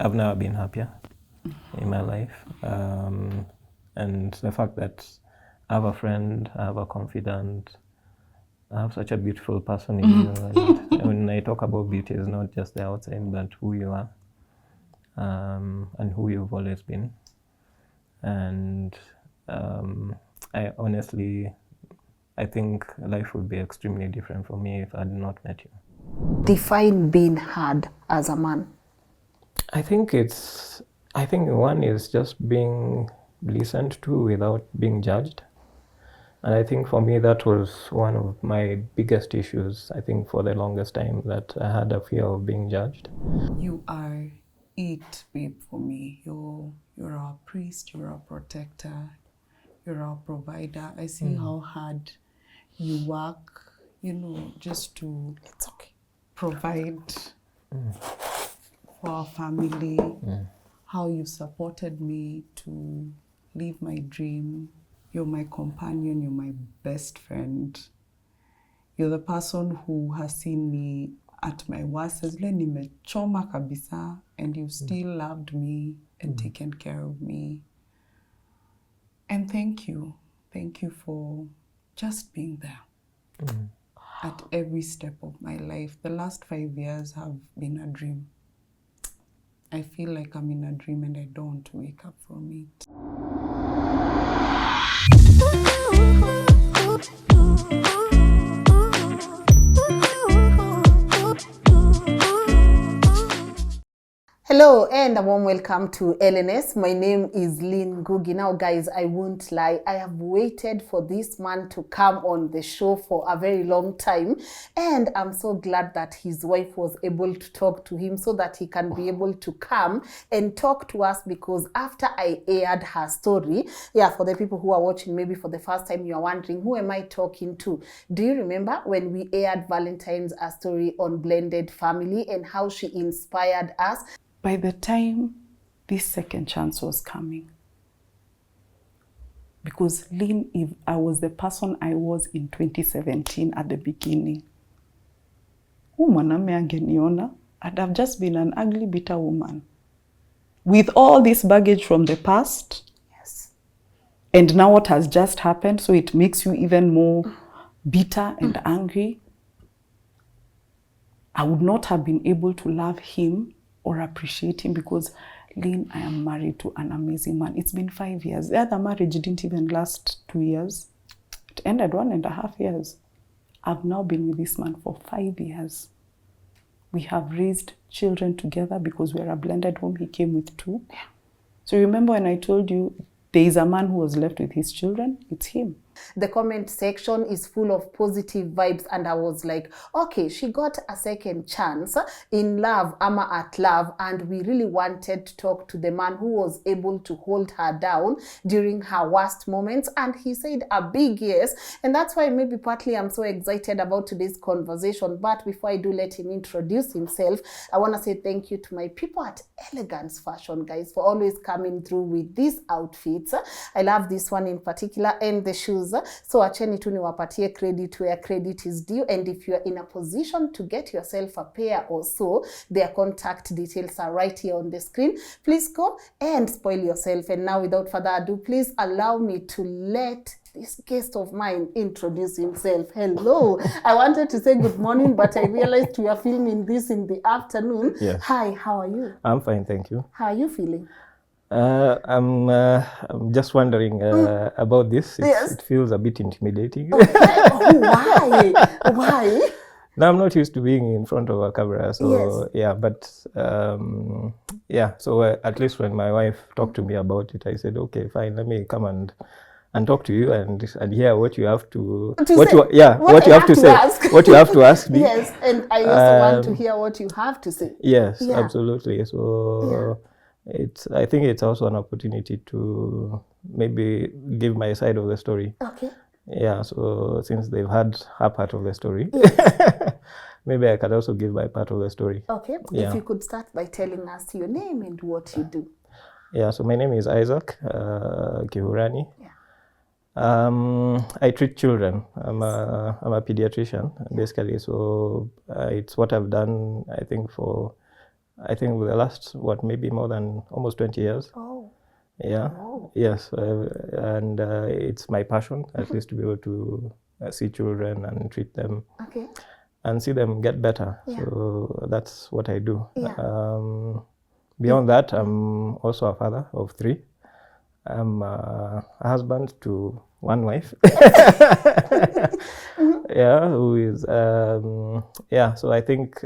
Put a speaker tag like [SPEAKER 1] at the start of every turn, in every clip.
[SPEAKER 1] I've never been happier in my life. And the fact that I have a friend, I have a confidant, I have such a beautiful person in you. And when I talk about beauty, it's not just the outside, but who you are, and who you've always been. And I honestly, I think life would be extremely different for me if I had not met you.
[SPEAKER 2] Define being heard as a man.
[SPEAKER 1] I think one is just being listened to without being judged. And I think for me, that was one of my biggest issues, I think, for the longest time, that I had a fear of being judged.
[SPEAKER 3] You are it, babe, for me. You're our priest, you're our protector, you're our provider. I see how hard you work, just to provide for our family, how you supported me to live my dream. You're my companion, you're my best friend. You're the person who has seen me at my worst, nimechoma kabisa, and you still loved me and taken care of me. And thank you for just being there at every step of my life. The last 5 years have been a dream. I feel like I'm in a dream and I don't want to wake up from it.
[SPEAKER 2] Hello and a warm welcome to LNS. My name is Lynn Ngugi. Now guys, I won't lie, I have waited for this man to come on the show for a very long time, and I'm so glad that his wife was able to talk to him so that he can be able to come and talk to us, because after I aired her story, for the people who are watching maybe for the first time, you are wondering, who am I talking to? Do you remember when we aired Valentine's story on blended family and how she inspired us?
[SPEAKER 3] By the time this second chance was coming, because Lynn, if I was the person I was in 2017 at the beginning, I'd have just been an ugly, bitter woman with all this baggage from the past.
[SPEAKER 2] Yes.
[SPEAKER 3] And now what has just happened, so it makes you even more bitter and angry. I would not have been able to love him or appreciate him, because Lynn, I am married to an amazing man. It's been 5 years. The other marriage didn't even last 2 years. It ended 1.5 years. I've now been with this man for 5 years. We have raised children together because we're a blended home. He came with 2.
[SPEAKER 2] Yeah.
[SPEAKER 3] So remember when I told you there is a man who was left with his children? It's him.
[SPEAKER 2] The comment section is full of positive vibes, and I was like, okay, she got a second chance in love, ama at love, and we really wanted to talk to the man who was able to hold her down during her worst moments, and he said a big yes, and that's why maybe partly I'm so excited about today's conversation. But before I do let him introduce himself, I want to say thank you to my people at Elegance Fashion, guys, for always coming through with these outfits. I love this one in particular, and the shoes. So acheni tu niwapatie credit where credit is due, and if you are in a position to get yourself a pair or so, their contact details are right here on the screen. Please go and spoil yourself. And now, without further ado, please allow me to let this guest of mine introduce himself. Hello. I wanted to say good morning, but I realized we are filming this in the afternoon.
[SPEAKER 1] Yes.
[SPEAKER 2] Hi, how are you?
[SPEAKER 1] I'm fine, thank you.
[SPEAKER 2] How are you feeling?
[SPEAKER 1] I'm just wondering about this.
[SPEAKER 2] Yes.
[SPEAKER 1] It feels a bit intimidating.
[SPEAKER 2] Okay. Oh, why? Why?
[SPEAKER 1] Now, I'm not used to being in front of a camera, so
[SPEAKER 2] Yes.
[SPEAKER 1] yeah, but so at least when my wife talked to me about it, I said, okay, fine, let me come and talk to you and hear what you have to what you have to say, what you have to ask me.
[SPEAKER 2] Yes, and I also want to hear what you have to say.
[SPEAKER 1] Yes,
[SPEAKER 2] Yeah.
[SPEAKER 1] absolutely. So I think it's also an opportunity to maybe give my side of the story.
[SPEAKER 2] Okay.
[SPEAKER 1] Yeah, so since they've had her part of the story, maybe I could also give my part of the story.
[SPEAKER 2] Okay.
[SPEAKER 1] Yeah.
[SPEAKER 2] If you could start by telling us your name and what you do.
[SPEAKER 1] Yeah, so my name is Isaac Kihurani.
[SPEAKER 2] Yeah.
[SPEAKER 1] I treat children. I'm a pediatrician, basically. So it's what I've done, I think, for I think the last, maybe more than almost 20 years.
[SPEAKER 2] Oh.
[SPEAKER 1] Yeah.
[SPEAKER 2] Wow.
[SPEAKER 1] Yes. And it's my passion, at least, to be able to see children and treat them.
[SPEAKER 2] Okay.
[SPEAKER 1] And see them get better.
[SPEAKER 2] Yeah.
[SPEAKER 1] So that's what I do.
[SPEAKER 2] Yeah.
[SPEAKER 1] Beyond that, I'm also a father of 3. I'm a husband to 1 wife. Yeah, who is, yeah, so I think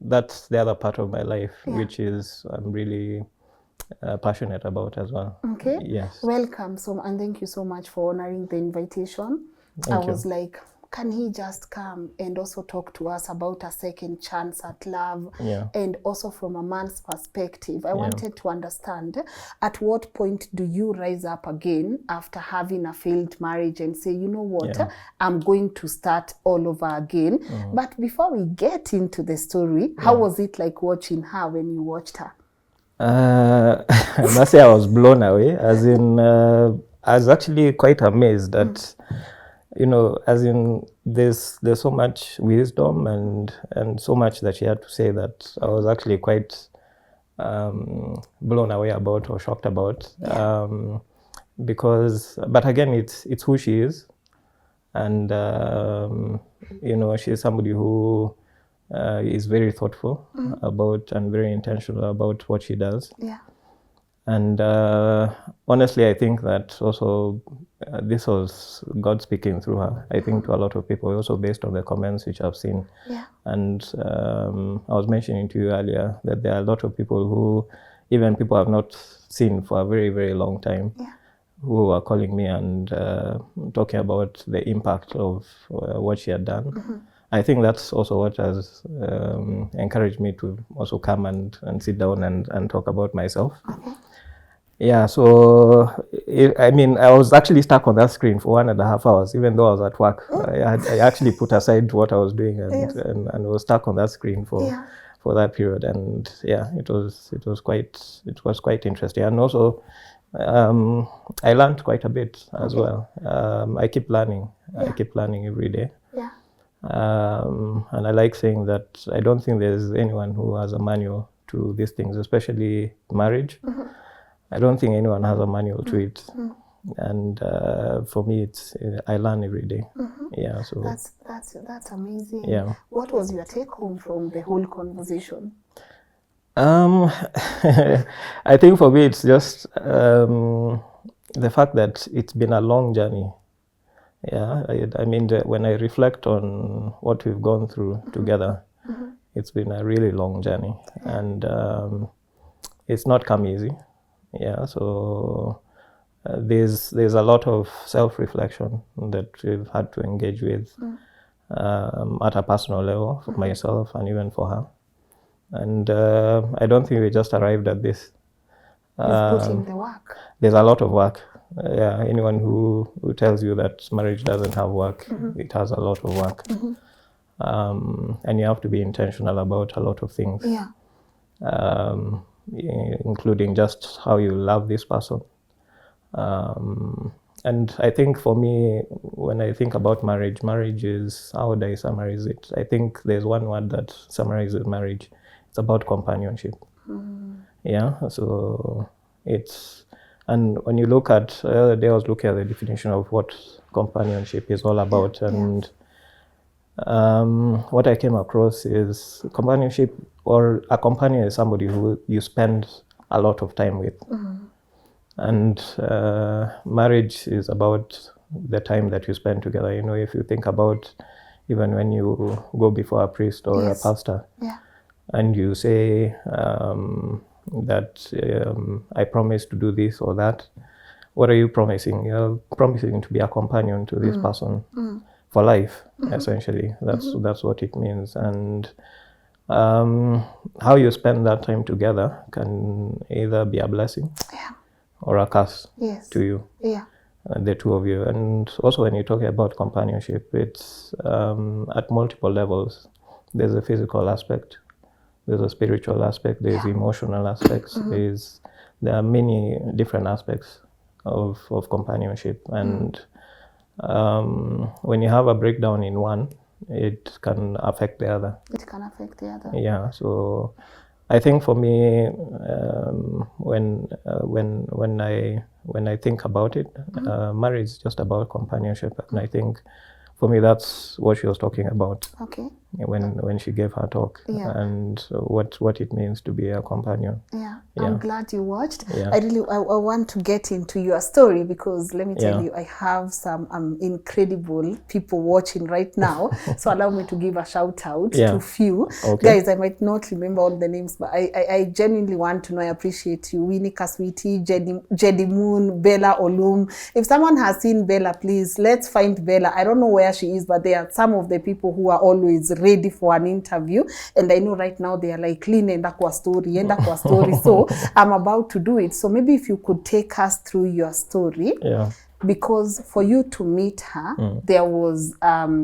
[SPEAKER 1] that's the other part of my life, which is I'm really passionate about as well.
[SPEAKER 2] Okay.
[SPEAKER 1] Yes.
[SPEAKER 2] Welcome. And thank you so much for honoring the invitation.
[SPEAKER 1] Thank you.
[SPEAKER 2] Was like, can he just come and also talk to us about a second chance at love?
[SPEAKER 1] Yeah.
[SPEAKER 2] And also from a man's perspective, I wanted to understand, at what point do you rise up again after having a failed marriage and say, you know what, I'm going to start all over again? But before we get into the story, how was it like watching her when you watched her?
[SPEAKER 1] I must say I was blown away, as in, I was actually quite amazed that, you know, as in there's so much wisdom and so much that she had to say that I was actually quite blown away about, or shocked about, because, but again, it's who she is, and you know, she's somebody who is very thoughtful about and very intentional about what she does.
[SPEAKER 2] Yeah.
[SPEAKER 1] And honestly, I think that also this was God speaking through her, I think, to a lot of people, also based on the comments which I've seen.
[SPEAKER 2] Yeah.
[SPEAKER 1] And I was mentioning to you earlier that there are a lot of people who, even people have not seen for a very, very long time, who are calling me and talking about the impact of what she had done. I think that's also what has encouraged me to also come and sit down and talk about myself.
[SPEAKER 2] Okay.
[SPEAKER 1] Yeah, so I mean, I was actually stuck on that screen for 1.5 hours, even though I was at work. I actually put aside what I was doing and was stuck on that screen for that period. And yeah, it was quite interesting. And also, I learned quite a bit as well. I keep learning. I keep learning every day.
[SPEAKER 2] Yeah.
[SPEAKER 1] And I like saying that I don't think there's anyone who has a manual to these things, especially marriage. I don't think anyone has a manual to it. And for me, I learn every day. Yeah, so
[SPEAKER 2] that's amazing.
[SPEAKER 1] Yeah.
[SPEAKER 2] What was your take home from the whole conversation?
[SPEAKER 1] I think for me, it's just the fact that it's been a long journey. Yeah, I mean, when I reflect on what we've gone through together, it's been a really long journey, and it's not come easy. Yeah, so there's a lot of self-reflection that we've had to engage with at a personal level for myself and even for her. And I don't think we just arrived at this.
[SPEAKER 2] You've put in the work.
[SPEAKER 1] There's a lot of work. Yeah, anyone who tells you that marriage doesn't have work, it has a lot of work. And you have to be intentional about a lot of things.
[SPEAKER 2] Yeah.
[SPEAKER 1] Including just how you love this person. And I think for me, when I think about marriage is, how would I summarize it? I think there's one word that summarizes marriage. It's about companionship. Yeah, so it's, and when you look at, the other day I was looking at the definition of what companionship is all about, and what I came across is companionship, or a companion is somebody who you spend a lot of time with. And marriage is about the time that you spend together. You know, if you think about even when you go before a priest or a pastor, and you say that I promise to do this or that, what are you promising? You're promising to be a companion to this person for life, essentially. That's what it means. And how you spend that time together can either be a blessing or a curse to you, the two of you. And also when you're talking about companionship, it's at multiple levels. There's a physical aspect, there's a spiritual aspect, there's emotional aspects, there are many different aspects of companionship. And when you have a breakdown in one, it can affect the other.
[SPEAKER 2] It can affect the other.
[SPEAKER 1] Yeah, so I think for me, when I think about it, marriage is just about companionship, and I think for me that's what she was talking about.
[SPEAKER 2] Okay.
[SPEAKER 1] When she gave her talk, and what it means to be a companion.
[SPEAKER 2] Yeah, I'm glad you watched.
[SPEAKER 1] Yeah.
[SPEAKER 2] I want to get into your story, because let me tell
[SPEAKER 1] Yeah.
[SPEAKER 2] you, I have some incredible people watching right now. So allow me to give a shout out to few.
[SPEAKER 1] Okay.
[SPEAKER 2] Guys, I might not remember all the names, but I genuinely want to know. I appreciate you. Winnie Kaswiti, Jedi Moon, Bella Olum. If someone has seen Bella, please, let's find Bella. I don't know where she is, but there are some of the people who are always ready for an interview, and I know right now they are like, Lynn, enda kwa story. So I'm about to do it. So maybe if you could take us through your story, because for you to meet her, there was a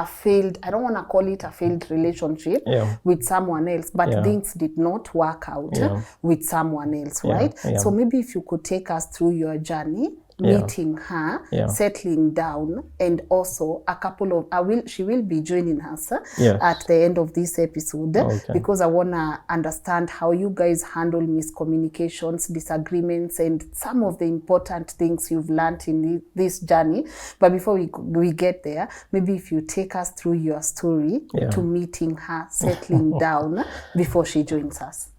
[SPEAKER 2] failed, I don't want to call it a failed relationship with someone else, but things did not work out with someone else, right? So maybe if you could take us through your journey, meeting her, settling down, and also a couple of, she will be joining us at the end of this episode, because I want to understand how you guys handle miscommunications, disagreements, and some of the important things you've learned in this journey. But before we get there, maybe if you take us through your story to meeting her, settling down before she joins us.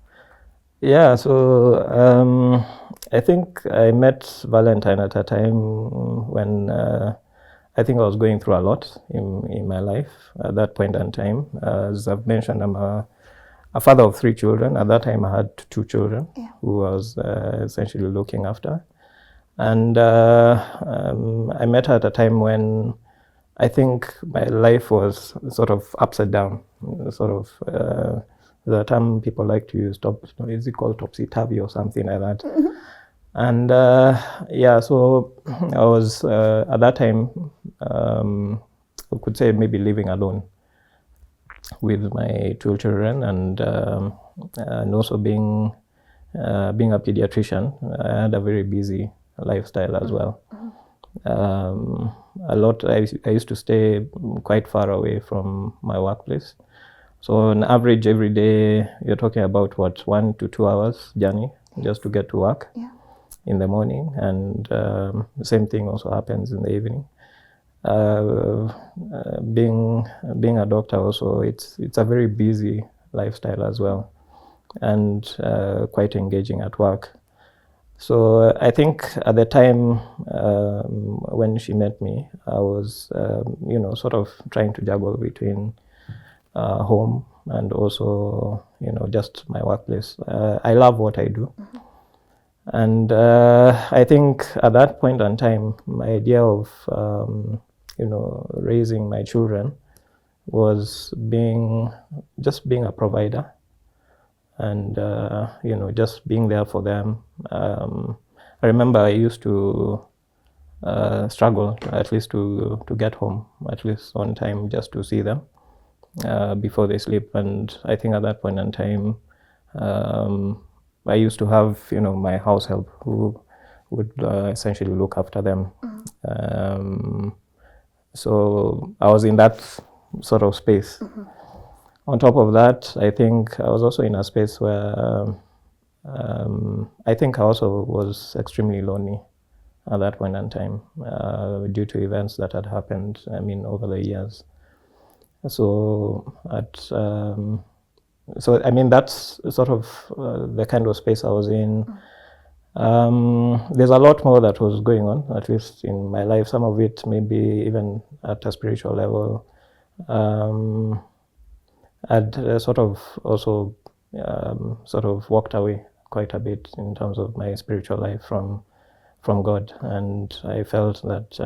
[SPEAKER 1] Yeah, so I think I met Valentine at a time when I think I was going through a lot in my life at that point in time. As I've mentioned, I'm a father of 3 children. At that time, I had 2 children who I was essentially looking after. And I met her at a time when I think my life was sort of upside down, sort of the term people like to use, is it called topsy-turvy or something like that? And so I was at that time, I could say maybe living alone with my 2 children, and also being a pediatrician. I had a very busy lifestyle as well. I used to stay quite far away from my workplace. So on average, every day, you're talking about 1 to 2 hours journey just to get to work in the morning. And the same thing also happens in the evening. Being a doctor also, it's a very busy lifestyle as well, and quite engaging at work. So I think at the time when she met me, I was, sort of trying to juggle between home and also, just my workplace. I love what I do. And I think at that point in time, my idea of, raising my children was just being a provider and, just being there for them. I remember I used to struggle at least to get home, at least on time, just to see them before they sleep. And I think at that point in time, I used to have, my house help who would essentially look after them. So I was in that sort of space. On top of that, I think I was also in a space where I think I also was extremely lonely at that point in time due to events that had happened, over the years. So that's sort of the kind of space I was in. There's a lot more that was going on, at least in my life. Some of it maybe even at a spiritual level. I'd sort of also sort of walked away quite a bit in terms of my spiritual life from God, and I felt that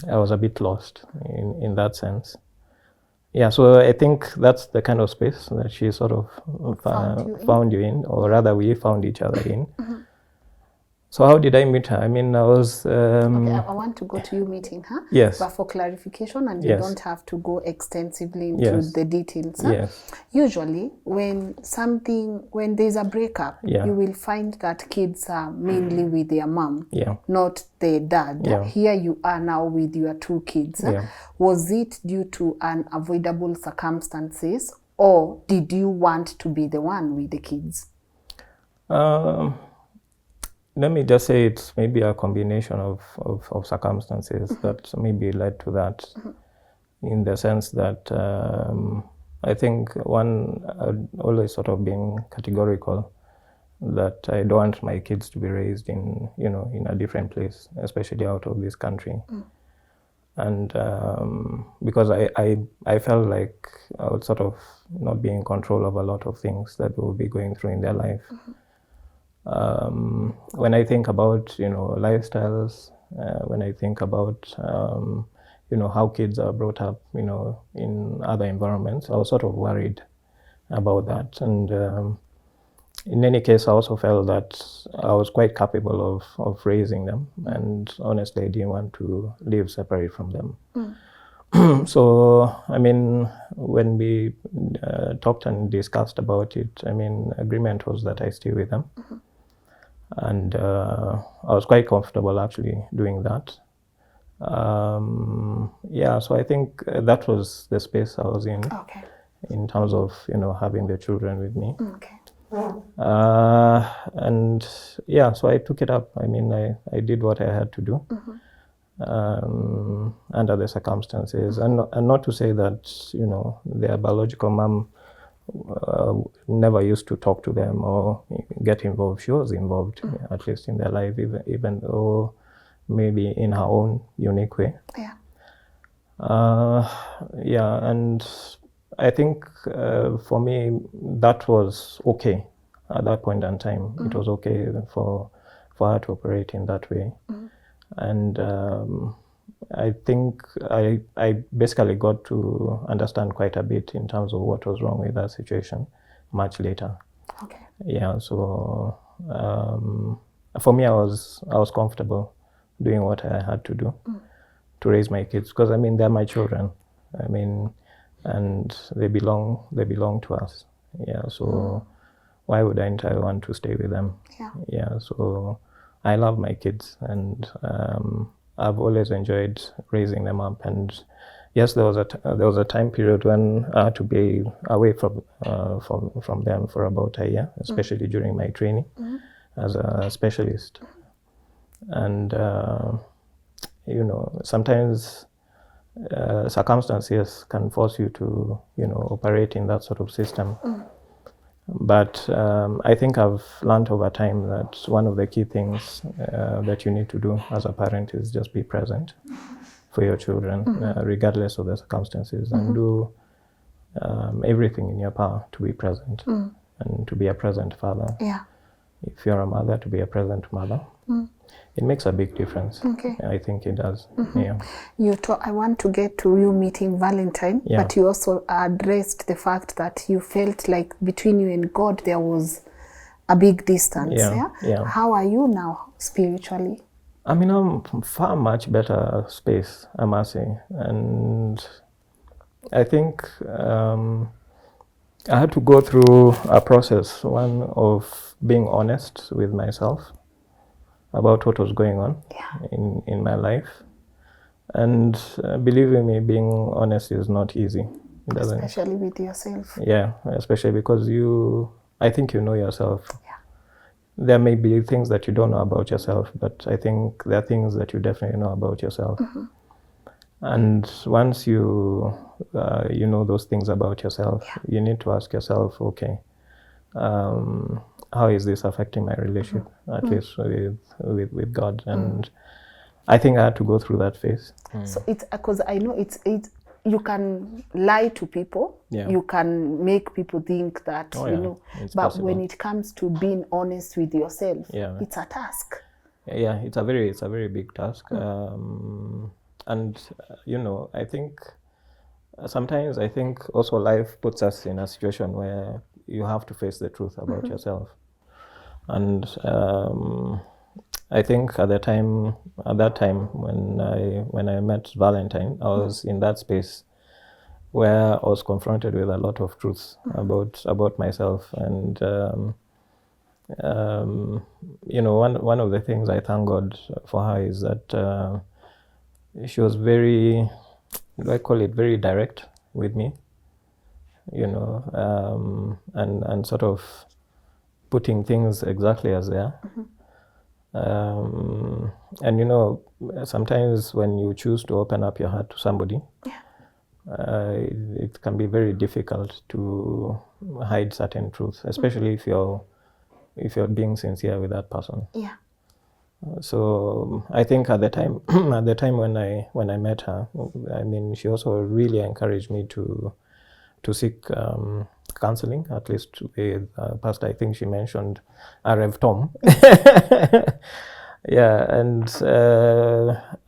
[SPEAKER 1] I was a bit lost in that sense. Yeah, so I think that's the kind of space that she sort of found you in, or rather we found each other in. So how did I meet her? I was...
[SPEAKER 2] Okay, I want to go to you meeting her.
[SPEAKER 1] Yes.
[SPEAKER 2] But for clarification, and you don't have to go extensively into the details.
[SPEAKER 1] Yes.
[SPEAKER 2] Usually, when there's a breakup, you will find that kids are mainly with their mom, not the dad.
[SPEAKER 1] Yeah.
[SPEAKER 2] Here you are now with your 2 kids. Was it due to unavoidable circumstances, or did you want to be the one with the kids?
[SPEAKER 1] Let me just say it's maybe a combination of circumstances that maybe led to that, in the sense that I think one, always sort of being categorical that I don't want my kids to be raised in, in a different place, especially out of this country. And because I felt like I would sort of not be in control of a lot of things that they will be going through in their life. When I think about, lifestyles, when I think about, how kids are brought up, in other environments, I was sort of worried about that. And in any case, I also felt that I was quite capable of raising them. And honestly, I didn't want to live separate from them. So, I mean, when we talked and discussed about it, I mean, agreement was that I stay with them. And I was quite comfortable actually doing that. Yeah, so I think that was the space I was in, in terms of, having the children with me. And yeah, so I took it up. I mean, I did what I had to do under the circumstances. And not to say that, their biological mom never used to talk to them or get involved. She was involved, at least in their life, even though maybe in her own unique way. Yeah, and I think for me that was okay at that point in time. It was okay for her to operate in that way. And I think I basically got to understand quite a bit in terms of what was wrong with that situation much later. Yeah, so for me, I was comfortable doing what I had to do to raise my kids, because I mean, they're my children. I mean, and they belong to us. Yeah, so why wouldn't I want to stay with them? Yeah, so I love my kids, and I've always enjoyed raising them up. And yes, there was a time period when I had to be away from them for about a year, especially during my training as a specialist. And sometimes circumstances can force you to operate in that sort of system. But I think I've learned over time that one of the key things that you need to do as a parent is just be present for your children, regardless of the circumstances, and do everything in your power to be present and to be a present father. If you're a mother, to be a present mother. It makes a big difference. I think it does. Yeah.
[SPEAKER 2] I want to get to you meeting Valentine, but you also addressed the fact that you felt like between you and God there was a big distance. How are you now spiritually?
[SPEAKER 1] I mean, I'm far much better space, I must say. And I think I had to go through a process, one of being honest with myself about what was going on in my life. And believe me, being honest is not easy. It doesn't,
[SPEAKER 2] especially with yourself.
[SPEAKER 1] Yeah, especially because I think you know yourself. There may be things that you don't know about yourself, but I think there are things that you definitely know about yourself. And once you know those things about yourself, you need to ask yourself, okay, how is this affecting my relationship, at least with God? And I think I had to go through that phase.
[SPEAKER 2] So it's because I know it's you can lie to people, you can make people think that but
[SPEAKER 1] possible.
[SPEAKER 2] When it comes to being honest with yourself, it's a task.
[SPEAKER 1] Yeah, it's a very big task. And I think sometimes also life puts us in a situation where you have to face the truth about yourself. And I think at that time when I met Valentine, I was in that space where I was confronted with a lot of truths about myself. And one of the things I thank God for her is that she was very direct with me. you know, and sort of putting things exactly as they are. And you know, sometimes when you choose to open up your heart to somebody, it can be very difficult to hide certain truths, especially if you're being sincere with that person.
[SPEAKER 2] Yeah.
[SPEAKER 1] So I think at the time when I met her, I mean, she also really encouraged me to seek counseling, at least with pastor. I think she mentioned Rev Tom. Yeah, and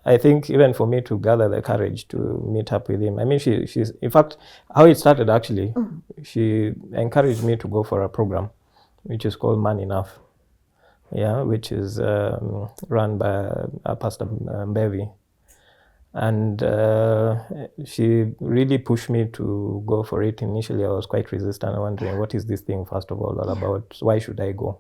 [SPEAKER 1] I think even for me to gather the courage to meet up with him, I mean, she's in fact, how it started actually, she encouraged me to go for a program which is called Man Enough. Yeah, which is run by Pastor Mbevi. And she really pushed me to go for it. Initially, I was quite resistant, wondering, what is this thing, first of all about? Why should I go?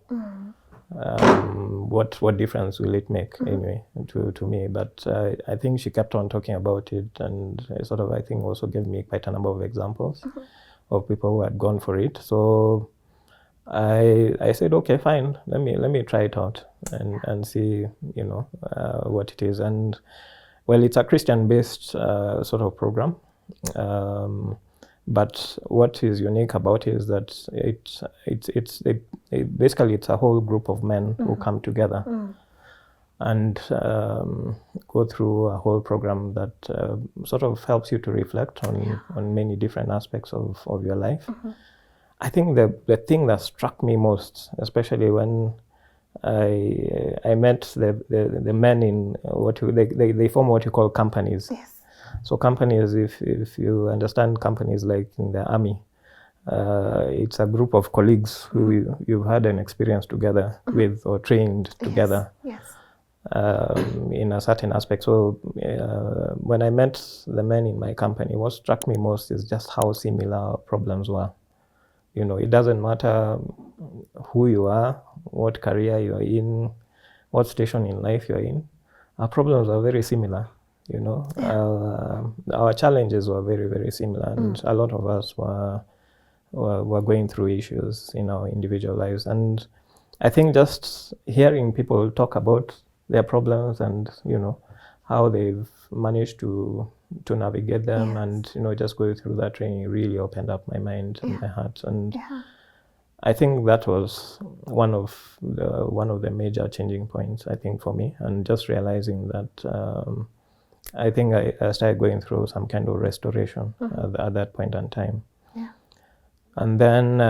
[SPEAKER 1] What difference will it make, anyway, to me? But I think she kept on talking about it, and sort of, I think, also gave me quite a number of examples of people who had gone for it. So I said, okay, fine, let me try it out and see, you know, what it is. And well, it's a Christian-based sort of program, but what is unique about it is that basically it's a whole group of men who come together and go through a whole program that sort of helps you to reflect on many different aspects of your life. I think the thing that struck me most, especially when I met the men in they form what you call companies.
[SPEAKER 2] Yes.
[SPEAKER 1] So companies, if you understand companies like in the army, it's a group of colleagues who you've had an experience together with or trained together.
[SPEAKER 2] Yes.
[SPEAKER 1] In a certain aspect. So when I met the men in my company, what struck me most is just how similar our problems were. You know, it doesn't matter who you are, what career you are in, what station in life you're in. Our problems are very similar, you know. Our challenges were very, very similar, and a lot of us were going through issues in our individual lives. And I think just hearing people talk about their problems and, you know, how they've managed to navigate them, and, you know, just going through that training really opened up my mind and my heart. And I think that was one of the major changing points, I think, for me, and just realizing that I think I started going through some kind of restoration at that point in time. And then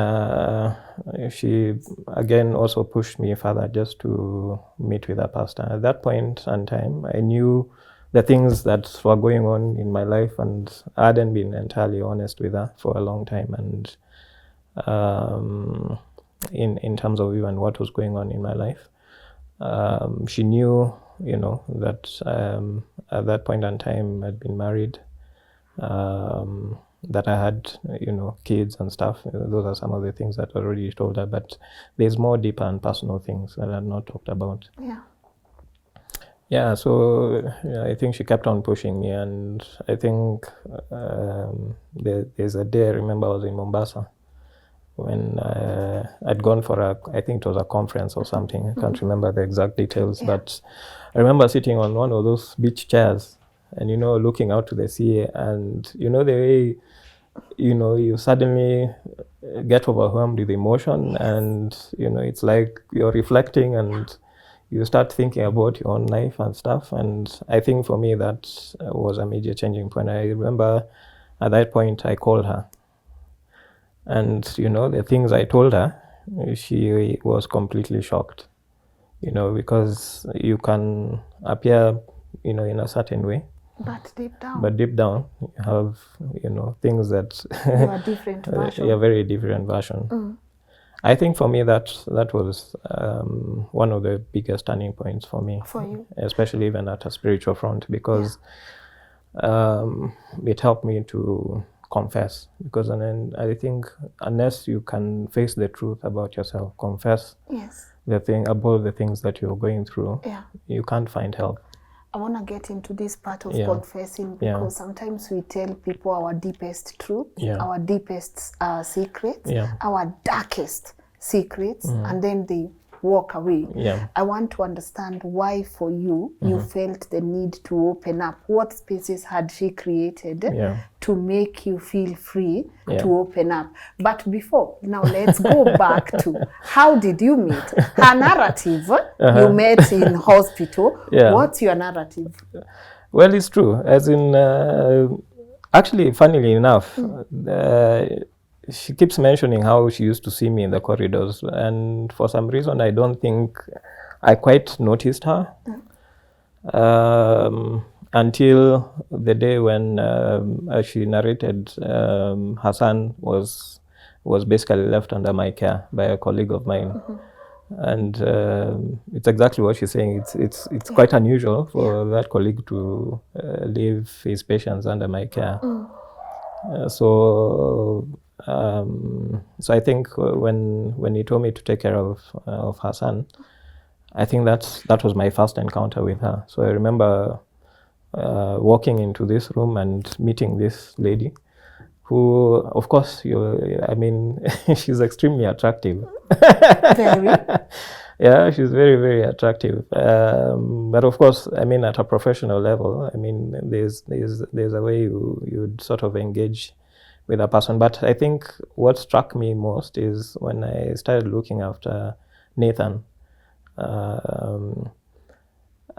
[SPEAKER 1] she again also pushed me further just to meet with a pastor. At that point in time, I knew the things that were going on in my life, and I hadn't been entirely honest with her for a long time. And in terms of even what was going on in my life, she knew, you know, that at that point in time I'd been married. That I had, you know, kids and stuff. Those are some of the things that I already told her, but there's more deeper and personal things that I've not talked about. So I think she kept on pushing me, and I think there's a day I remember I was in Mombasa when I'd gone for I think it was a conference or something. I can't remember the exact details, but I remember sitting on one of those beach chairs and, you know, looking out to the sea, and, you know, the way, you know, you suddenly get overwhelmed with emotion, and, you know, it's like you're reflecting and you start thinking about your own life and stuff. And I think for me that was a major changing point. I remember at that point I called her, and, you know, the things I told her, she was completely shocked, you know, because you can appear, you know, in a certain way, but deep down you have, you know, things that
[SPEAKER 2] you are different version.
[SPEAKER 1] A very different version. I think for me that was one of the biggest turning points for me,
[SPEAKER 2] for you,
[SPEAKER 1] especially even at a spiritual front, because it helped me to confess, because then I think unless you can face the truth about yourself, confess the thing about the things that you're going through, you can't find help.
[SPEAKER 2] I want to get into this part of
[SPEAKER 1] Yeah.
[SPEAKER 2] confessing,
[SPEAKER 1] Yeah.
[SPEAKER 2] because sometimes we tell people our deepest truth,
[SPEAKER 1] Yeah.
[SPEAKER 2] our deepest secrets,
[SPEAKER 1] Yeah.
[SPEAKER 2] our darkest secrets, and then they walk away.
[SPEAKER 1] Yeah.
[SPEAKER 2] I want to understand why for you, you felt the need to open up. What spaces had she created
[SPEAKER 1] Yeah.
[SPEAKER 2] to make you feel free
[SPEAKER 1] Yeah.
[SPEAKER 2] to open up? But before, now let's go back to how did you meet? Her narrative, you met in hospital.
[SPEAKER 1] Yeah.
[SPEAKER 2] What's your narrative?
[SPEAKER 1] Well, it's true. As in, actually, funnily enough, she keeps mentioning how she used to see me in the corridors, and for some reason, I don't think I quite noticed her until the day when, as she narrated, her son was basically left under my care by a colleague of mine. And it's exactly what she's saying. It's quite unusual for that colleague to leave his patients under my care. So I think when he told me to take care of her son, I think that was my first encounter with her. So I remember walking into this room and meeting this lady, who, of course, she's extremely attractive.
[SPEAKER 2] Very.
[SPEAKER 1] Yeah, she's very, very attractive. But of course, I mean, at a professional level, I mean, there's a way you'd sort of engage with a person. But I think what struck me most is when I started looking after Nathan.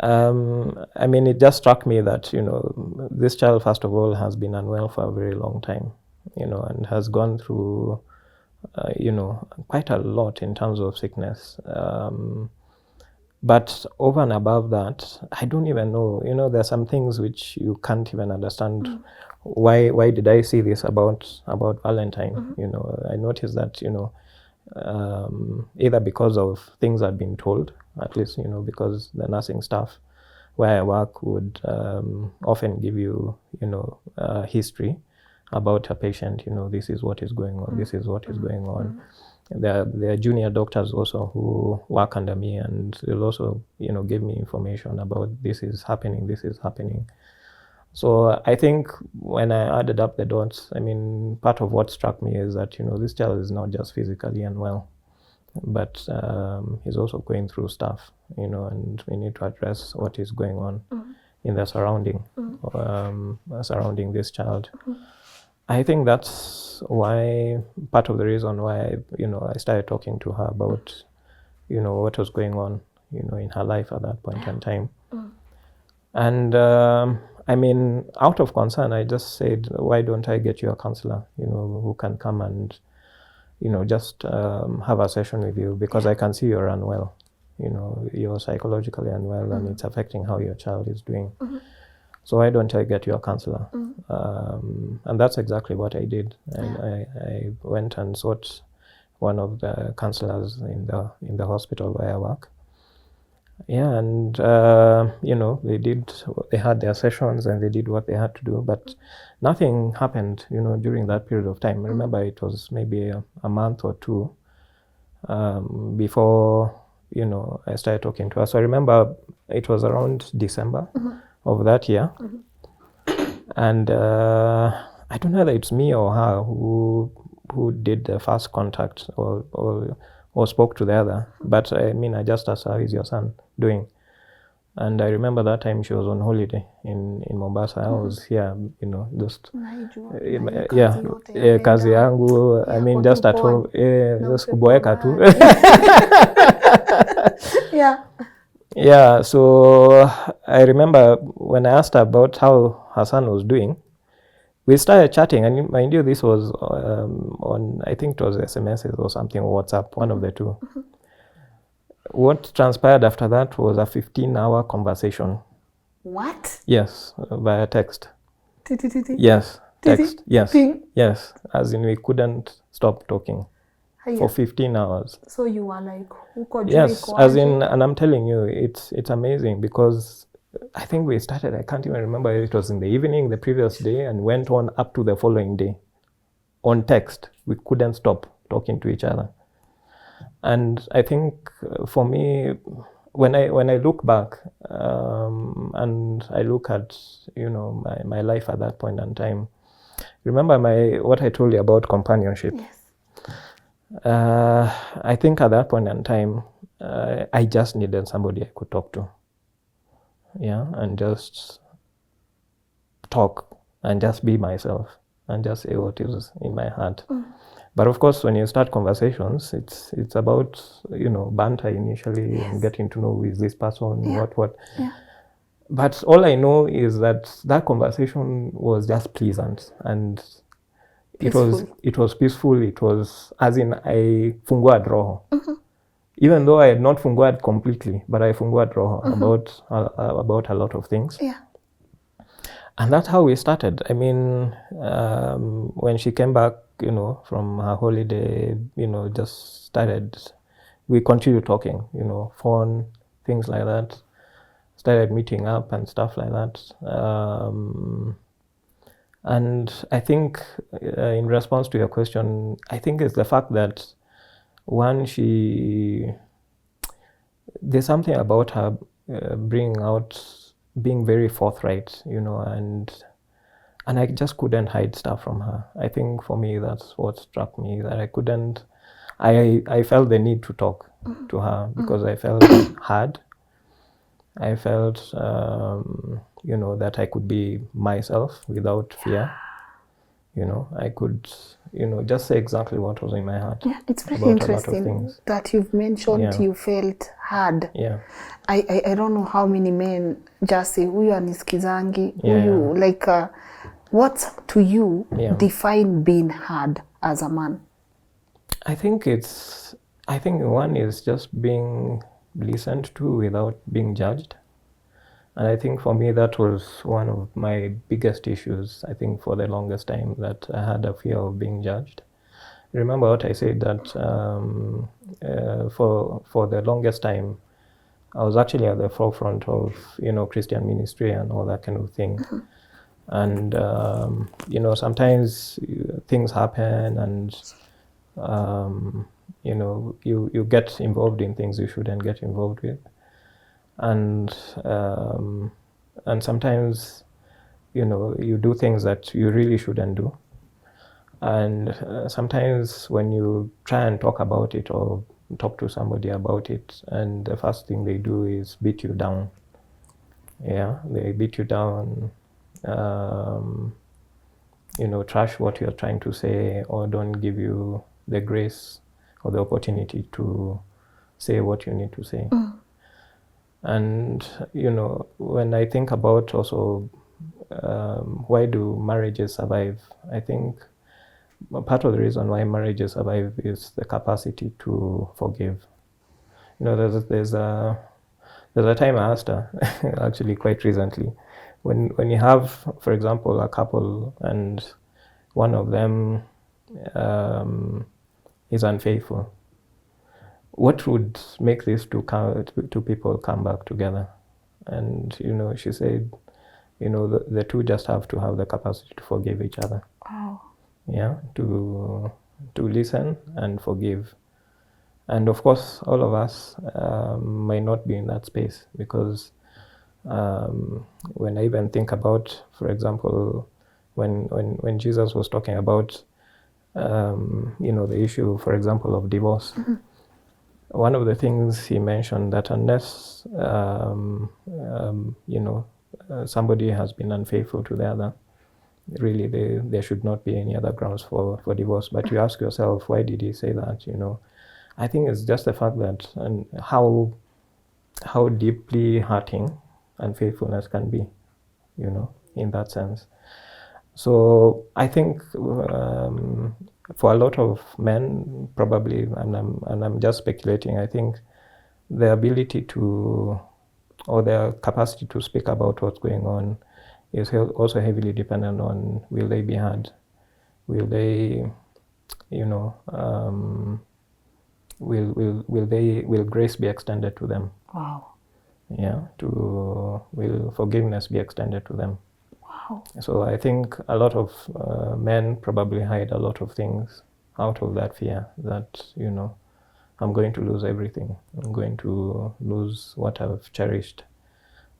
[SPEAKER 1] I mean, it just struck me that, this child, first of all, has been unwell for a very long time, and has gone through, quite a lot in terms of sickness. But over and above that, I don't even know, there are some things which you can't even understand. Why did I see this about Valentine? I noticed that, either because of things I'd been told, at least, because the nursing staff where I work would often give you, history about a patient. This is what is going on, this is what is going on. There are junior doctors also who work under me, and they'll also, give me information about this is happening, this is happening. So I think when I added up the dots, I mean, part of what struck me is that, this child is not just physically unwell, but he's also going through stuff, and we need to address what is going on in the surrounding this child. I think that's why, part of the reason why, I started talking to her about, what was going on, in her life at that point in time. And I mean, out of concern, I just said, why don't I get you a counselor, who can come and, just have a session with you, because I can see you're unwell, you're psychologically unwell, and it's affecting how your child is doing. So why don't I get you a counselor? And that's exactly what I did. I went and sought one of the counselors in the hospital where I work. Yeah, and they had their sessions and they did what they had to do, but nothing happened, during that period of time. Remember, it was maybe a month or two before, I started talking to her. So I remember it was around December of that year. And I don't know whether it's me or her who did the first contact or spoke to the other. But I mean, I just asked her, how is your son doing? And I remember that time she was on holiday in Mombasa. I was here, just kazi yangu. I mean, just at home, just kuboeka tu. Yeah, so I remember when I asked her about how her son was doing, we started chatting, and mind you, this was on, I think it was SMS or something, or WhatsApp, one of the two. What transpired after that was a 15-hour conversation.
[SPEAKER 2] What?
[SPEAKER 1] Yes, via text. Yes, text. Yes, yes. As in, we couldn't stop talking for 15 hours.
[SPEAKER 2] So you were like,
[SPEAKER 1] yes, as in, and I'm telling you, it's amazing, because I think we started, I can't even remember if it was in the evening the previous day, and went on up to the following day on text. We couldn't stop talking to each other. And I think for me, when I look back and I look at my life at that point in time, remember what I told you about companionship.
[SPEAKER 2] Yes.
[SPEAKER 1] I think at that point in time, I just needed somebody I could talk to. Yeah, and just talk and just be myself and just say what is in my heart. But of course, when you start conversations, it's about banter initially and getting to know who is this person, what.
[SPEAKER 2] Yeah.
[SPEAKER 1] But all I know is that conversation was just pleasant and it was peaceful. It was as in I funguad roho. Even though I had not funguad completely, but I funguad roho about a lot of things.
[SPEAKER 2] Yeah.
[SPEAKER 1] And that's how we started. I mean, when she came back, from her holiday, just started, we continued talking, phone, things like that. Started meeting up and stuff like that. And I think in response to your question, I think it's the fact that one, there's something about her being very forthright, and I just couldn't hide stuff from her. I think for me, that's what struck me, that I felt the need to talk to her because I felt hard. I felt, that I could be myself without fear. I could, just say exactly what was in my heart.
[SPEAKER 2] Yeah, it's very
[SPEAKER 1] about
[SPEAKER 2] interesting
[SPEAKER 1] a lot of things.
[SPEAKER 2] that you've mentioned you felt hard.
[SPEAKER 1] Yeah.
[SPEAKER 2] I don't know how many men just say, huyu anisikizangi,
[SPEAKER 1] Yeah.
[SPEAKER 2] huyu, like, what to you define being hard as a man?
[SPEAKER 1] I think one is just being listened to without being judged. And I think for me, that was one of my biggest issues, I think, for the longest time, that I had a fear of being judged. Remember what I said, that for the longest time, I was actually at the forefront of, Christian ministry and all that kind of thing. And, sometimes things happen and, you get involved in things you shouldn't get involved with. And sometimes, you do things that you really shouldn't do. And sometimes when you try and talk about it or talk to somebody about it, and the first thing they do is beat you down. Yeah, they beat you down, trash what you're trying to say, or don't give you the grace or the opportunity to say what you need to say. And, when I think about also why do marriages survive, I think part of the reason why marriages survive is the capacity to forgive. There's a time I asked her, actually quite recently, when you have, for example, a couple and one of them is unfaithful, what would make these two people come back together? And, she said, the two just have to have the capacity to forgive each other.
[SPEAKER 2] Wow.
[SPEAKER 1] Yeah, to listen and forgive. And of course, all of us might not be in that space, because when I even think about, for example, when Jesus was talking about, the issue, for example, of divorce, one of the things he mentioned that unless, somebody has been unfaithful to the other, really there should not be any other grounds for divorce. But you ask yourself, why did he say that? I think it's just the fact that, and how deeply hurting unfaithfulness can be, in that sense. So I think for a lot of men, probably, and I'm just speculating, I think their ability to, or their capacity to speak about what's going on is also heavily dependent on, will they be heard? Will they, will grace be extended to them?
[SPEAKER 2] Wow.
[SPEAKER 1] Yeah, will forgiveness be extended to them?
[SPEAKER 2] Wow.
[SPEAKER 1] So I think a lot of men probably hide a lot of things out of that fear that, I'm going to lose everything. I'm going to lose what I've cherished,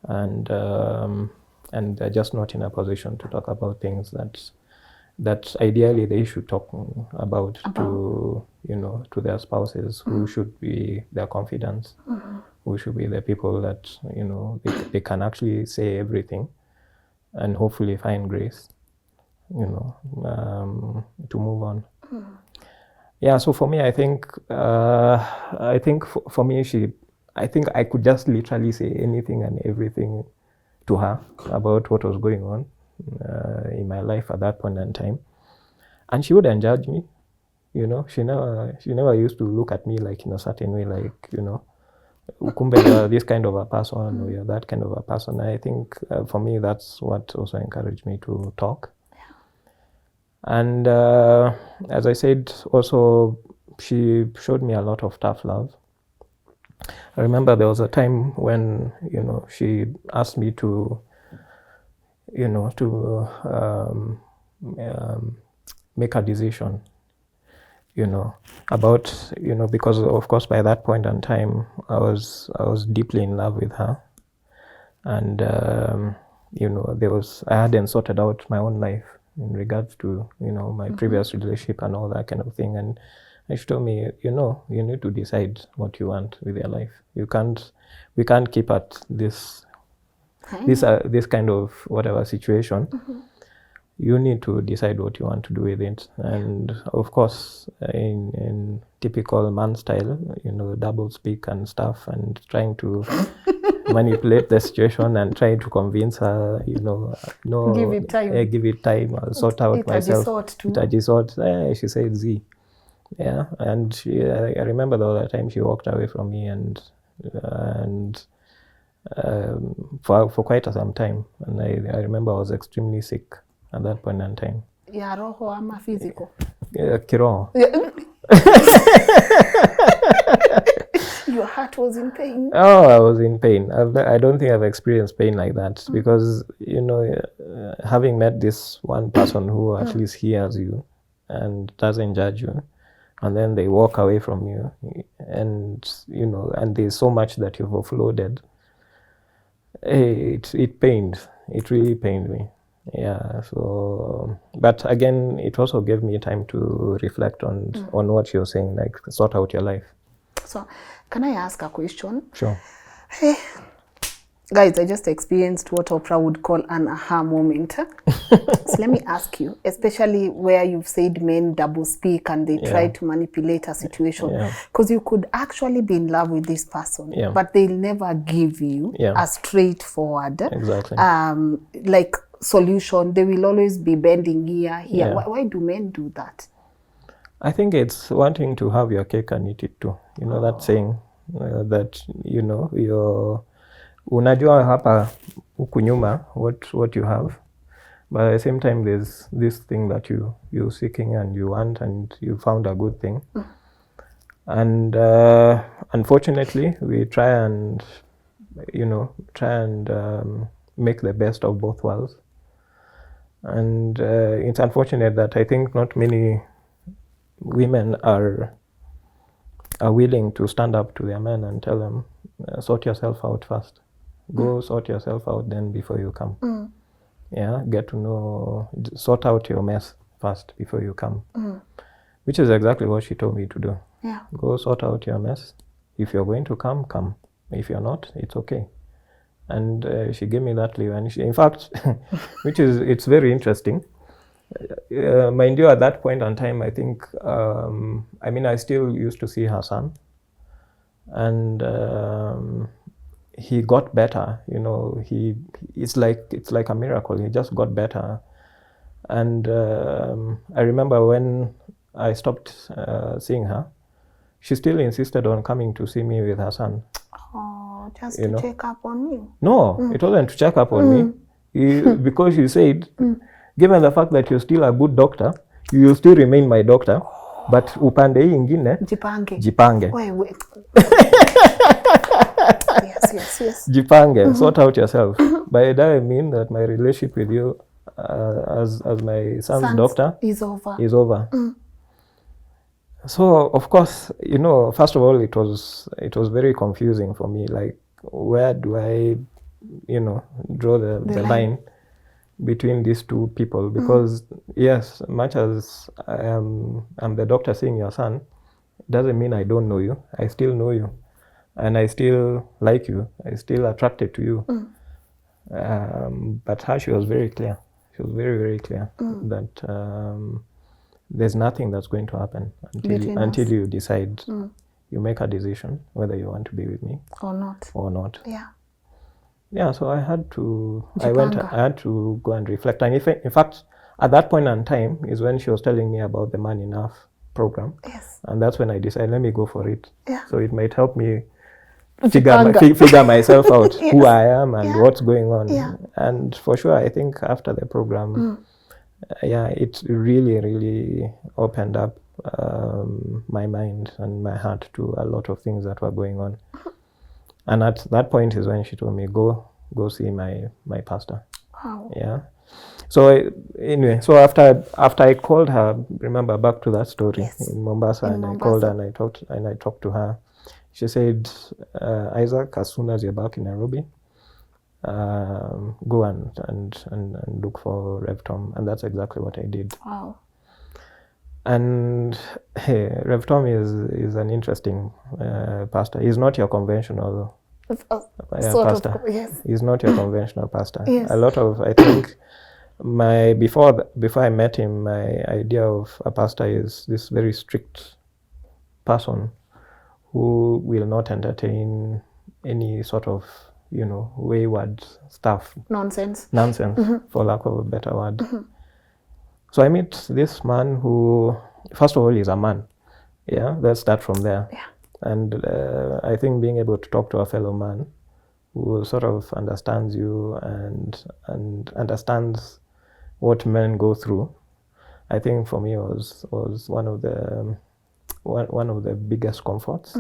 [SPEAKER 1] and they're just not in a position to talk about things that ideally they should talk about to, you know, to their spouses, who should be their confidants, who should be the people that, you know, they can actually say everything and hopefully find grace, you know, to move on. Yeah, so for me, I think for me, I think I could just literally say anything and everything to her about what was going on in my life at that point in time, and she wouldn't judge me. You know, she never used to look at me like in a certain way, like, you know, kumbe you're this kind of a person or you're that kind of a person. I think for me, that's what also encouraged me to talk. And as I said, also she showed me a lot of tough love. I remember there was a time when, you know, she asked me to, you know, to make a decision, you know, about, you know, because of course by that point in time I was deeply in love with her, and you know, I hadn't sorted out my own life in regards to, you know, my previous relationship and all that kind of thing. And she told me, you know, you need to decide what you want with your life. We can't keep at this kind of whatever situation. You need to decide what you want to do with it. And of course, in typical man style, you know, double speak and stuff, and trying to manipulate the situation and trying to convince her, you know, no,
[SPEAKER 2] Give it time.
[SPEAKER 1] Give it time, I'll sort out myself. She said Z. Yeah, and I remember the other time she walked away from me, and for quite some time. And I remember I was extremely sick at that point in time.
[SPEAKER 2] Ya roho ama physical?
[SPEAKER 1] Kiroho.
[SPEAKER 2] Your heart was in pain?
[SPEAKER 1] Oh, I was in pain. I don't think I've experienced pain like that, because, you know, having met this one person who at least hears you and doesn't judge you, and then they walk away from you, and, you know, and there's so much that you've offloaded. It pained. It really pained me. Yeah. So, but again, it also gave me time to reflect on what you're saying, like sort out your life.
[SPEAKER 2] So, can I ask a question?
[SPEAKER 1] Sure.
[SPEAKER 2] Hey, guys, I just experienced what Oprah would call an aha moment. So let me ask you, especially where you've said men double speak and they try to manipulate a situation, because you could actually be in love with this person, but they'll never give you a straightforward, like solution. They will always be bending here. Why do men do that?
[SPEAKER 1] I think it's wanting to have your cake and eat it too. You know that saying that, you know, unajua hapa huku nyuma what you have, but at the same time there's this thing that you're seeking and you want, and you found a good thing. And unfortunately we try and make the best of both worlds. And it's unfortunate that I think not many women are willing to stand up to their men and tell them, sort yourself out first. Go sort yourself out then before you come. Yeah, get to know, sort out your mess first before you come. Which is exactly what she told me to do.
[SPEAKER 2] Yeah.
[SPEAKER 1] Go sort out your mess. If you're going to come, come. If you're not, it's okay. And she gave me that leave. And in fact, it's very interesting. Mind you, at that point in time, I think, I still used to see her son. And he got better, you know, it's like a miracle. He just got better. And I remember when I stopped seeing her, she still insisted on coming to see me with her son.
[SPEAKER 2] Oh, just to check up on you?
[SPEAKER 1] No, it wasn't to check up on me. Because she said, given the fact that you're still a good doctor, you will still remain my doctor, but upande hii ingine, jipange.
[SPEAKER 2] Wait. Yes.
[SPEAKER 1] Jipange, sort out yourself. By that I mean that my relationship with you as my son's doctor
[SPEAKER 2] is over.
[SPEAKER 1] So of course, first of all, it was very confusing for me. Like, where do I, draw the line between these two people? Because yes, much as I'm the doctor seeing your son, doesn't mean I don't know you. I still know you, and I still like you. I still attracted to you. But her, she was very clear. She was very, very clear that there's nothing that's going to happen until you decide. You make a decision whether you want to be with me
[SPEAKER 2] or not.
[SPEAKER 1] Yeah, so I had to I had to go and reflect. And in fact, at that point in time is when she was telling me about the Man Enough program.
[SPEAKER 2] Yes.
[SPEAKER 1] And that's when I decided, let me go for it.
[SPEAKER 2] Yeah.
[SPEAKER 1] So it might help me figure myself out, who I am and what's going on.
[SPEAKER 2] Yeah.
[SPEAKER 1] And for sure, I think after the program, it really, really opened up my mind and my heart to a lot of things that were going on. And at that point is when she told me, go see my pastor.
[SPEAKER 2] Wow.
[SPEAKER 1] Yeah. So anyway, so after I called her, remember back to that story in Mombasa, I called her and I talked to her. She said, Isaac, as soon as you're back in Nairobi, go and look for Rev Tom. And that's exactly what I did.
[SPEAKER 2] Wow.
[SPEAKER 1] And Rev Tom is an interesting pastor. He's not your conventional pastor.
[SPEAKER 2] Yes.
[SPEAKER 1] He's not your conventional pastor.
[SPEAKER 2] Yes.
[SPEAKER 1] A lot of, I think, before I met him, my idea of a pastor is this very strict person who will not entertain any sort of, wayward stuff.
[SPEAKER 2] Nonsense,
[SPEAKER 1] for lack of a better word. So I meet this man who, first of all, is a man. Yeah, let's start from there.
[SPEAKER 2] Yeah.
[SPEAKER 1] And I think being able to talk to a fellow man who sort of understands you and understands what men go through, I think for me was one of the biggest comforts.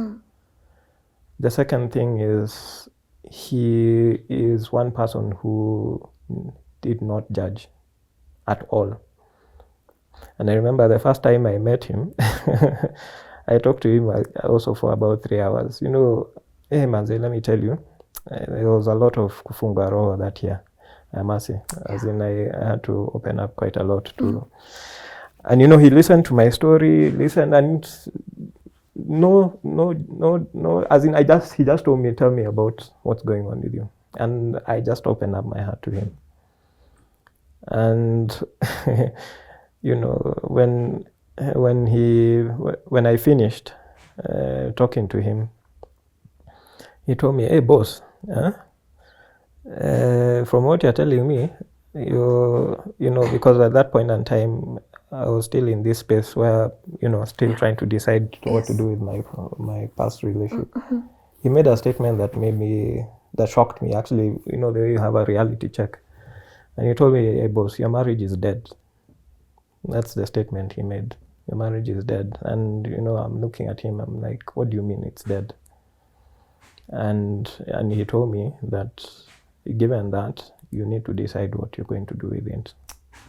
[SPEAKER 1] The second thing is he is one person who did not judge at all. And I remember the first time I met him, I talked to him also for about 3 hours. Hey Manze, let me tell you, there was a lot of kufunga roho that year, I must say. As in, I had to open up quite a lot too. And he listened to my story, and no, as in, he just tell me about what's going on with you. And I just opened up my heart to him. And, when I finished talking to him, he told me, hey boss, from what you're telling me, because at that point in time, I was still in this space where, still trying to decide what to do with my past relationship. He made a statement that shocked me, actually, the way you have a reality check. And he told me, hey boss, your marriage is dead. That's the statement he made. Your marriage is dead. And, I'm looking at him, I'm like, what do you mean it's dead? And he told me that given that, you need to decide what you're going to do with it.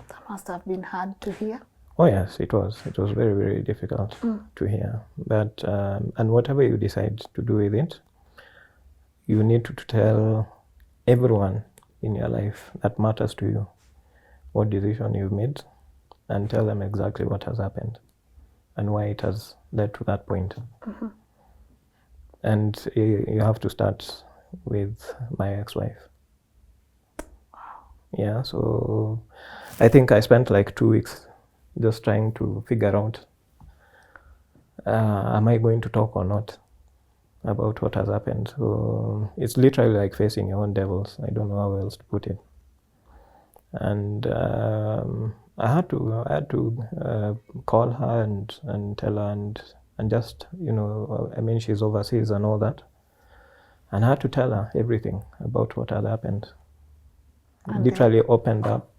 [SPEAKER 2] That must have been hard to hear.
[SPEAKER 1] Oh yes, it was. It was very, very difficult to hear. But and whatever you decide to do with it, you need to tell everyone in your life that matters to you what decision you've made, and tell them exactly what has happened and why it has led to that point. And you have to start with my ex-wife. Yeah, so I think I spent like 2 weeks just trying to figure out, am I going to talk or not about what has happened? So it's literally like facing your own devils. I don't know how else to put it. And I had to call her and tell her and just, I mean, she's overseas and all that. And I had to tell her everything about what had happened. Literally opened up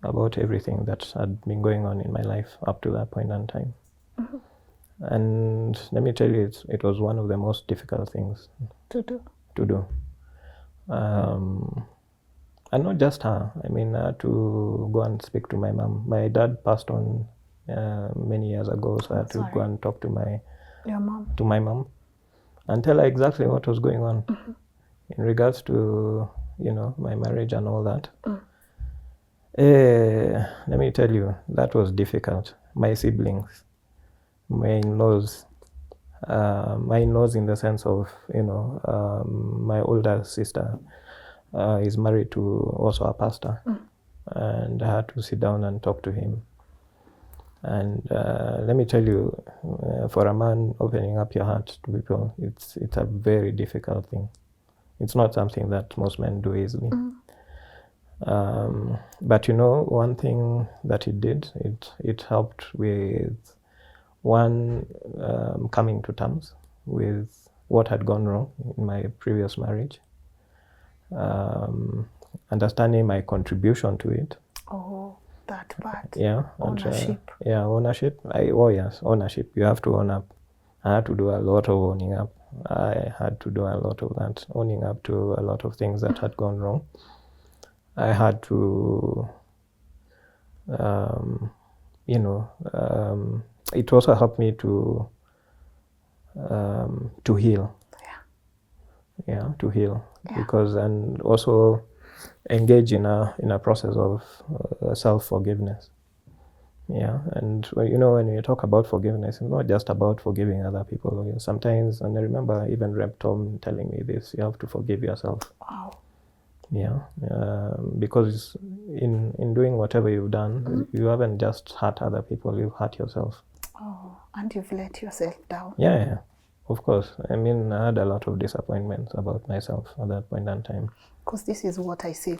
[SPEAKER 1] about everything that had been going on in my life up to that point in time. And let me tell you, it was one of the most difficult things
[SPEAKER 2] to
[SPEAKER 1] do. And not just her. I mean, I had to go and speak to my mom. My dad passed on many years ago, so I had to go and talk to my mom and tell her exactly what was going on in regards to, you know, my marriage and all that. Let me tell you, that was difficult. My siblings, my in-laws in the sense of, you know, my older sister is married to also a pastor, and I had to sit down and talk to him. And let me tell you, for a man, opening up your heart to people, it's a very difficult thing. It's not something that most men do easily. But you know, one thing that it did, it helped with one, coming to terms with what had gone wrong in my previous marriage, understanding my contribution to it.
[SPEAKER 2] Oh, that part.
[SPEAKER 1] Yeah.
[SPEAKER 2] Ownership.
[SPEAKER 1] Ownership. Yes, ownership. You have to own up. I had to do a lot of owning up. I had to do a lot of that, owning up to a lot of things that had gone wrong. I had to, you know, it also helped me to heal. Yeah, to heal. Because, and also engage in a process of self-forgiveness. Yeah, and you know, when you talk about forgiveness, it's not just about forgiving other people. Sometimes, and I remember even Rep Tom telling me this, you have to forgive yourself.
[SPEAKER 2] Wow.
[SPEAKER 1] Yeah, because in doing whatever you've done, you haven't just hurt other people, you've hurt yourself.
[SPEAKER 2] Oh, and you've let yourself down.
[SPEAKER 1] Yeah, of course. I mean, I had a lot of disappointments about myself at that point in time.
[SPEAKER 2] Because this is what I say.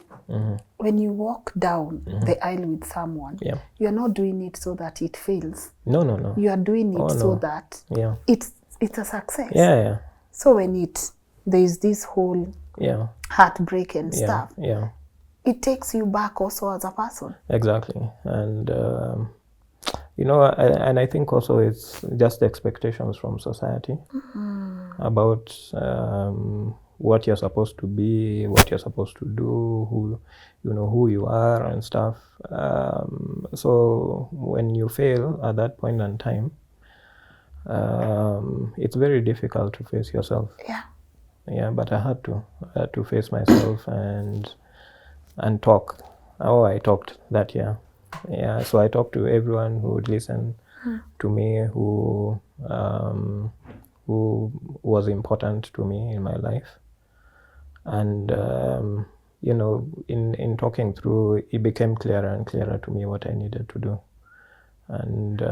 [SPEAKER 2] When you walk down the aisle with someone, you're not doing it so that it fails.
[SPEAKER 1] No.
[SPEAKER 2] You are doing it so that it's a success.
[SPEAKER 1] Yeah.
[SPEAKER 2] So when there's this whole heartbreak and stuff, it takes you back also as a person.
[SPEAKER 1] Exactly. And you know, I think also it's just the expectations from society about what you're supposed to be, what you're supposed to do, who you are and stuff. So when you fail at that point in time, it's very difficult to face yourself. Yeah, but I had to face myself and talk. Oh, I talked that year. Yeah, so I talked to everyone who would listen to me, who was important to me in my life. And you know, in talking through, it became clearer and clearer to me what I needed to do. And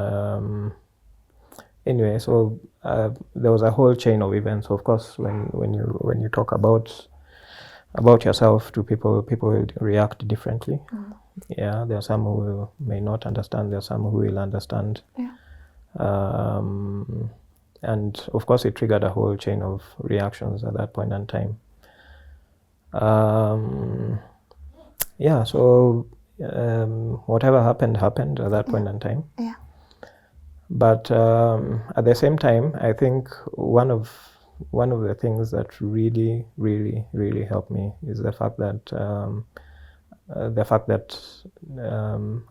[SPEAKER 1] anyway, so there was a whole chain of events. Of course, when you talk about yourself to people will react differently. Yeah, there are some who may not understand, there are some who will understand. And of course it triggered a whole chain of reactions at that point in time. Yeah, so whatever happened at that point in time. But at the same time, I think one of the things that really, really, really helped me is the fact that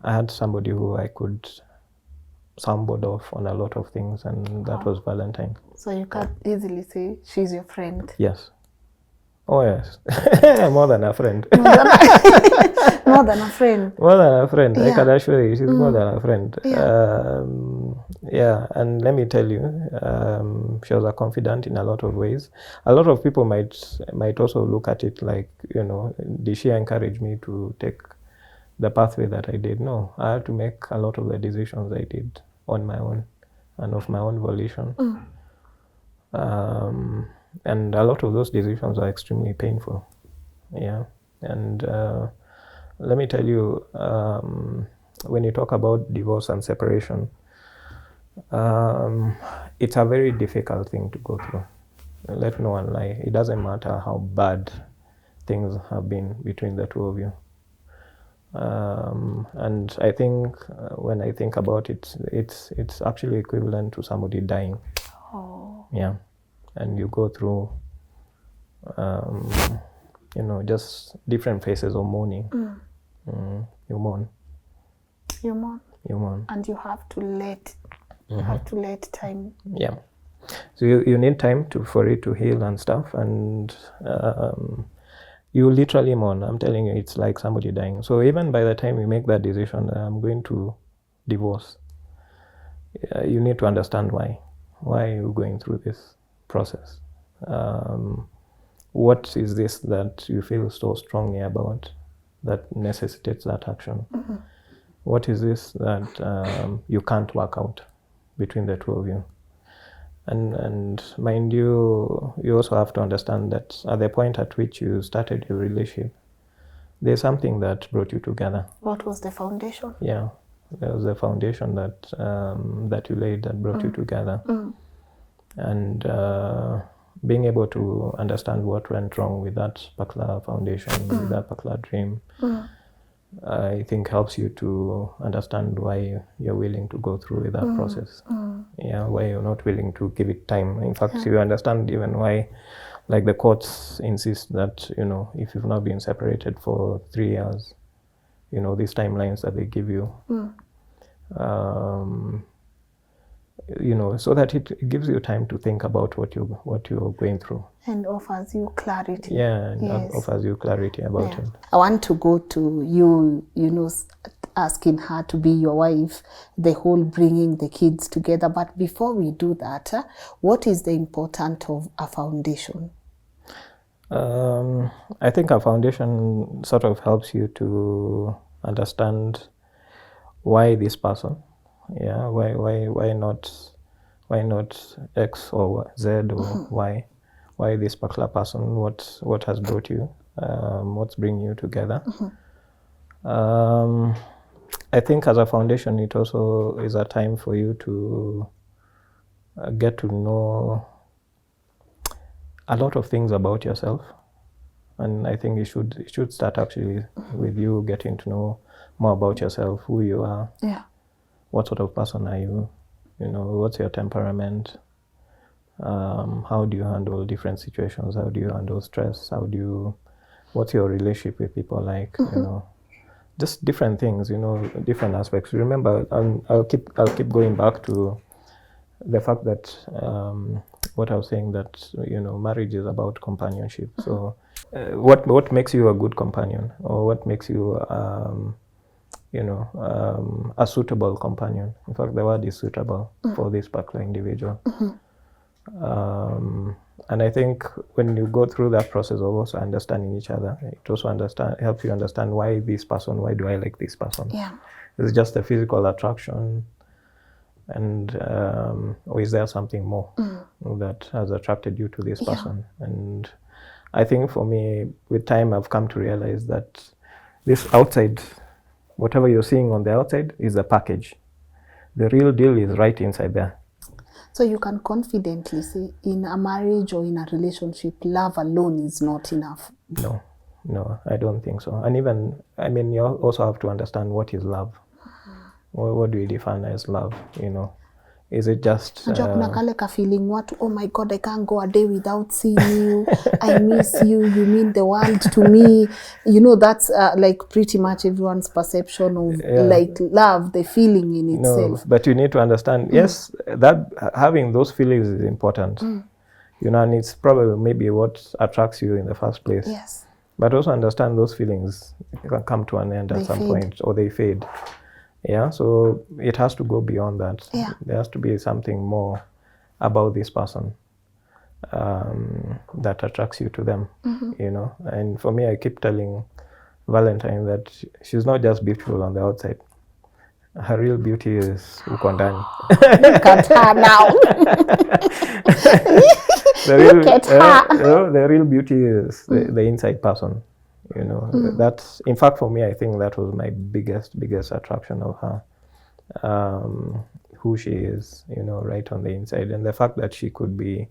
[SPEAKER 1] I had somebody who I could soundboard off on a lot of things, and that was Valentine.
[SPEAKER 2] So you can easily say she's your friend.
[SPEAKER 1] Yes. Oh yes. More than a friend.
[SPEAKER 2] More than a friend.
[SPEAKER 1] More than a friend. I can assure you, she's more than a friend. Yeah, and let me tell you, she was a confidant in a lot of ways. A lot of people might also look at it like, you know, did she encourage me to take the pathway that I did? No, I had to make a lot of the decisions I did on my own and of my own volition. And a lot of those decisions are extremely painful. Yeah, and let me tell you, when you talk about divorce and separation, it's a very difficult thing to go through. Let no one lie. It doesn't matter how bad things have been between the two of you. And I think when I think about it, it's actually equivalent to somebody dying. Yeah, and you go through, you know, just different phases of mourning. You mourn. human.
[SPEAKER 2] And you have to let time.
[SPEAKER 1] Yeah. So you need time for it to heal and stuff, and you literally mourn. I'm telling you, it's like somebody dying. So even by the time you make that decision, I'm going to divorce, you need to understand why. Why are you going through this process? What is this that you feel so strongly about that necessitates that action? What is this that you can't work out between the two of you? And mind you, you also have to understand that at the point at which you started your relationship, there's something that brought you together.
[SPEAKER 2] What was the foundation?
[SPEAKER 1] Yeah, there was a foundation that that you laid that brought you together. And being able to understand what went wrong with that particular foundation, with that particular dream, I think helps you to understand why you're willing to go through with that process. Yeah, why you're not willing to give it time. In fact, you understand even why, like the courts insist that, you know, if you've not been separated for 3 years, you know, these timelines that they give you, you know, so that it gives you time to think about what you're going through.
[SPEAKER 2] And offers you clarity.
[SPEAKER 1] Yeah, and offers you clarity about it.
[SPEAKER 2] I want to go to you, you know, asking her to be your wife, the whole bringing the kids together. But before we do that, what is the importance of a foundation?
[SPEAKER 1] I think a foundation sort of helps you to understand why this person, why not X or Z or why this particular person, what has brought you, what's bringing you together. I think as a foundation, it also is a time for you to get to know a lot of things about yourself. And I think it should start actually with you getting to know more about yourself, who you are, what sort of person are you, you know, what's your temperament, how do you handle different situations, how do you handle stress, what's your relationship with people like, you know, just different things, you know, different aspects. Remember, I'll keep going back to the fact that what I was saying, that, you know, marriage is about companionship. So what makes you a good companion, or what makes you you know, a suitable companion? In fact, the word is suitable for this particular individual. And I think when you go through that process of also understanding each other, it also helps you understand why this person, why do I like this person? Is it just a physical attraction? And or is there something more that has attracted you to this person? And I think for me, with time, I've come to realize that this outside, whatever you're seeing on the outside, is a package. The real deal is right inside there.
[SPEAKER 2] So you can confidently say, in a marriage or in a relationship, love alone is not enough.
[SPEAKER 1] No, I don't think so. And even, I mean, you also have to understand what is love. What do you define as love, you know? Is it just...
[SPEAKER 2] kuna kale ka feeling watu, oh my God, I can't go a day without seeing you. I miss you. You mean the world to me. You know, that's like pretty much everyone's perception of like love, the feeling in itself.
[SPEAKER 1] No, but you need to understand, yes, that having those feelings is important. You know, and it's probably maybe what attracts you in the first place.
[SPEAKER 2] Yes.
[SPEAKER 1] But also understand those feelings can come to an end at some point, or they fade. Yeah, so it has to go beyond that. There has to be something more about this person that attracts you to them, you know. And for me, I keep telling Valentine that she's not just beautiful on the outside. Her real beauty is uko ndani.
[SPEAKER 2] Look at her now. Look at her.
[SPEAKER 1] You know, the real beauty is the inside person. You know, that's, in fact, for me, I think that was my biggest attraction of her, who she is, you know, right on the inside. And the fact that she could be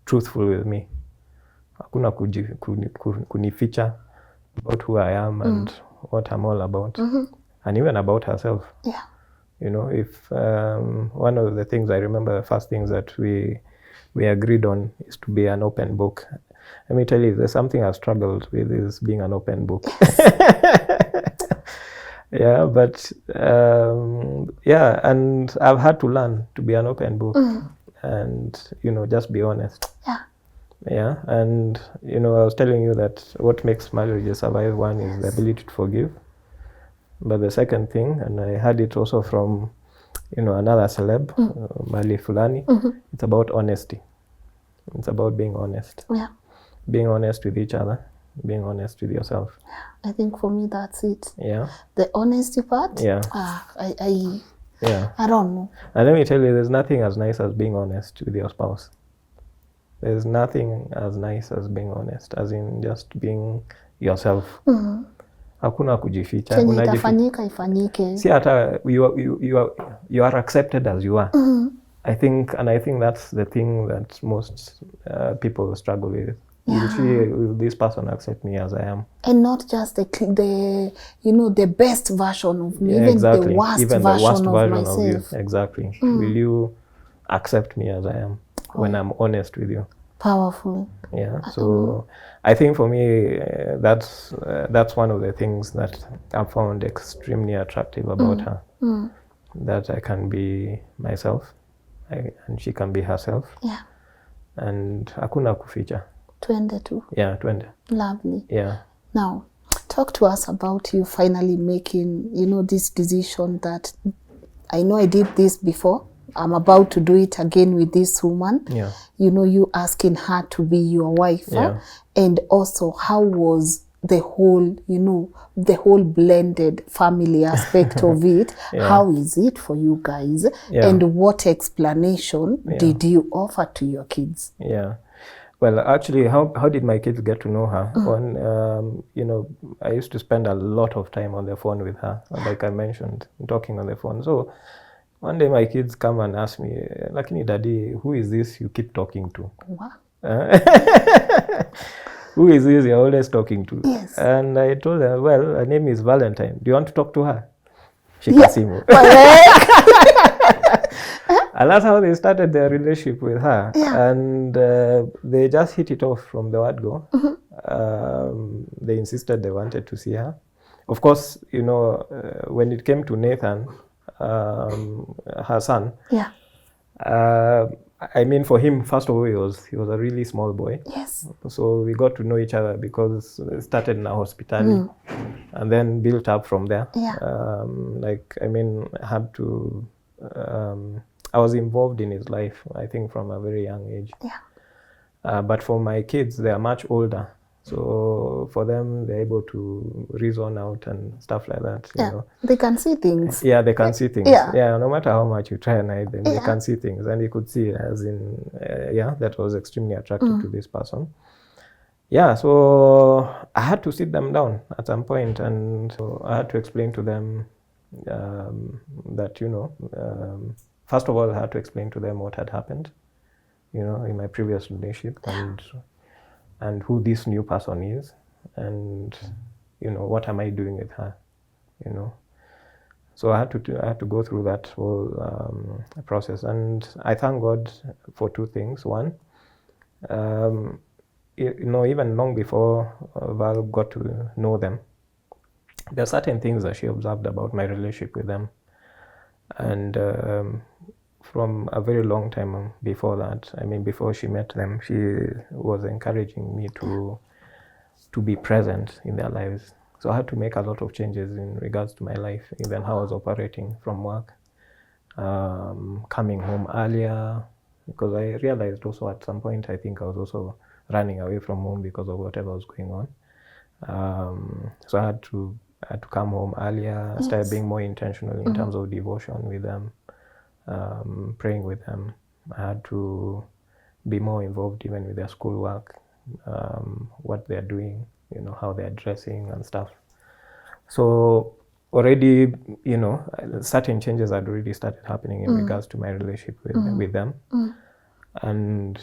[SPEAKER 1] truthful with me. Hakuna kunificha about who I am and what I'm all about. And even about herself.
[SPEAKER 2] Yeah.
[SPEAKER 1] You know, if one of the things I remember, the first things that we agreed on is to be an open book. Let me tell you, there's something I've struggled with, is being an open book. Yeah, but yeah, and I've had to learn to be an open book and, just be honest.
[SPEAKER 2] Yeah.
[SPEAKER 1] Yeah, and, I was telling you that what makes marriages survive, one is the ability to forgive. But the second thing, and I heard it also from, another celeb, Mali Fulani, it's about honesty. It's about being honest.
[SPEAKER 2] Yeah.
[SPEAKER 1] Being honest with each other, being honest with yourself.
[SPEAKER 2] I think for me that's it.
[SPEAKER 1] Yeah.
[SPEAKER 2] The honesty part.
[SPEAKER 1] Yeah.
[SPEAKER 2] I don't know.
[SPEAKER 1] And let me tell you, there's nothing as nice as being honest with your spouse. There's nothing as nice as being honest, as in just being yourself. Hakuna kujificha.
[SPEAKER 2] Chenye itafanyika ifanyike.
[SPEAKER 1] Si hata you are accepted as you are. I think that's the thing that most people struggle with.
[SPEAKER 2] Yeah.
[SPEAKER 1] You see, will this person accept me as I am?
[SPEAKER 2] And not just the best version of me,
[SPEAKER 1] Yeah,
[SPEAKER 2] even
[SPEAKER 1] exactly.
[SPEAKER 2] the worst
[SPEAKER 1] Even
[SPEAKER 2] version,
[SPEAKER 1] the worst
[SPEAKER 2] of
[SPEAKER 1] version
[SPEAKER 2] myself.
[SPEAKER 1] of you. Exactly. Will you accept me as I am when I'm honest with you?
[SPEAKER 2] Powerful.
[SPEAKER 1] Yeah. So I think for me, that's one of the things that I found extremely attractive about her. That I can be myself, and she can be herself.
[SPEAKER 2] Yeah.
[SPEAKER 1] And hakuna kuficha.
[SPEAKER 2] Twende tu.
[SPEAKER 1] Yeah, twende.
[SPEAKER 2] Lovely.
[SPEAKER 1] Yeah.
[SPEAKER 2] Now, talk to us about you finally making, this decision that I know I did this before. I'm about to do it again with this woman.
[SPEAKER 1] Yeah.
[SPEAKER 2] You asking her to be your wife.
[SPEAKER 1] Yeah.
[SPEAKER 2] And also, how was the whole, the whole blended family aspect of it?
[SPEAKER 1] Yeah.
[SPEAKER 2] How is it for you guys?
[SPEAKER 1] Yeah.
[SPEAKER 2] And what explanation did you offer to your kids?
[SPEAKER 1] Yeah. Well, actually, how did my kids get to know her? I used to spend a lot of time on the phone with her, like I mentioned, talking on the phone. So one day my kids come and ask me, Lakini Daddy, who is this you keep talking to?
[SPEAKER 2] What?
[SPEAKER 1] Who is this you're always talking to?
[SPEAKER 2] Yes.
[SPEAKER 1] And I told them, well, her name is Valentine. Do you want to talk to her? Shikasimu. And that's how they started their relationship with her.
[SPEAKER 2] Yeah.
[SPEAKER 1] And they just hit it off from the word go. They insisted they wanted to see her. Of course, when it came to Nathan, her son,
[SPEAKER 2] Yeah.
[SPEAKER 1] I mean, for him, first of all, he was a really small boy.
[SPEAKER 2] Yes.
[SPEAKER 1] So we got to know each other because it started in a hospital and then built up from there.
[SPEAKER 2] Yeah.
[SPEAKER 1] I was involved in his life, I think, from a very young age.
[SPEAKER 2] Yeah.
[SPEAKER 1] But for my kids, they are much older. So for them, they're able to reason out and stuff like that. You know.
[SPEAKER 2] They can see things.
[SPEAKER 1] Yeah, they can see things.
[SPEAKER 2] Yeah.
[SPEAKER 1] No matter how much you try and hide them, they can see things. And you could see, as in, that was extremely attractive to this person. Yeah, so I had to sit them down at some point, and so I had to explain to them that, first of all, I had to explain to them what had happened, in my previous relationship, and who this new person is, and what am I doing with her, So I had to go through that whole process, and I thank God for two things. One, even long before Val got to know them, there are certain things that she observed about my relationship with them, and from a very long time before that, before she met them, she was encouraging me to be present in their lives. So I had to make a lot of changes in regards to my life, even how I was operating from work, coming home earlier, because I realized also at some point, I think I was also running away from home because of whatever was going on. So I had to come home earlier, start being more intentional in terms of devotion with them. Praying with them. I had to be more involved even with their schoolwork, what they're doing, how they're dressing and stuff. So already, certain changes had already started happening in regards to my relationship with them. And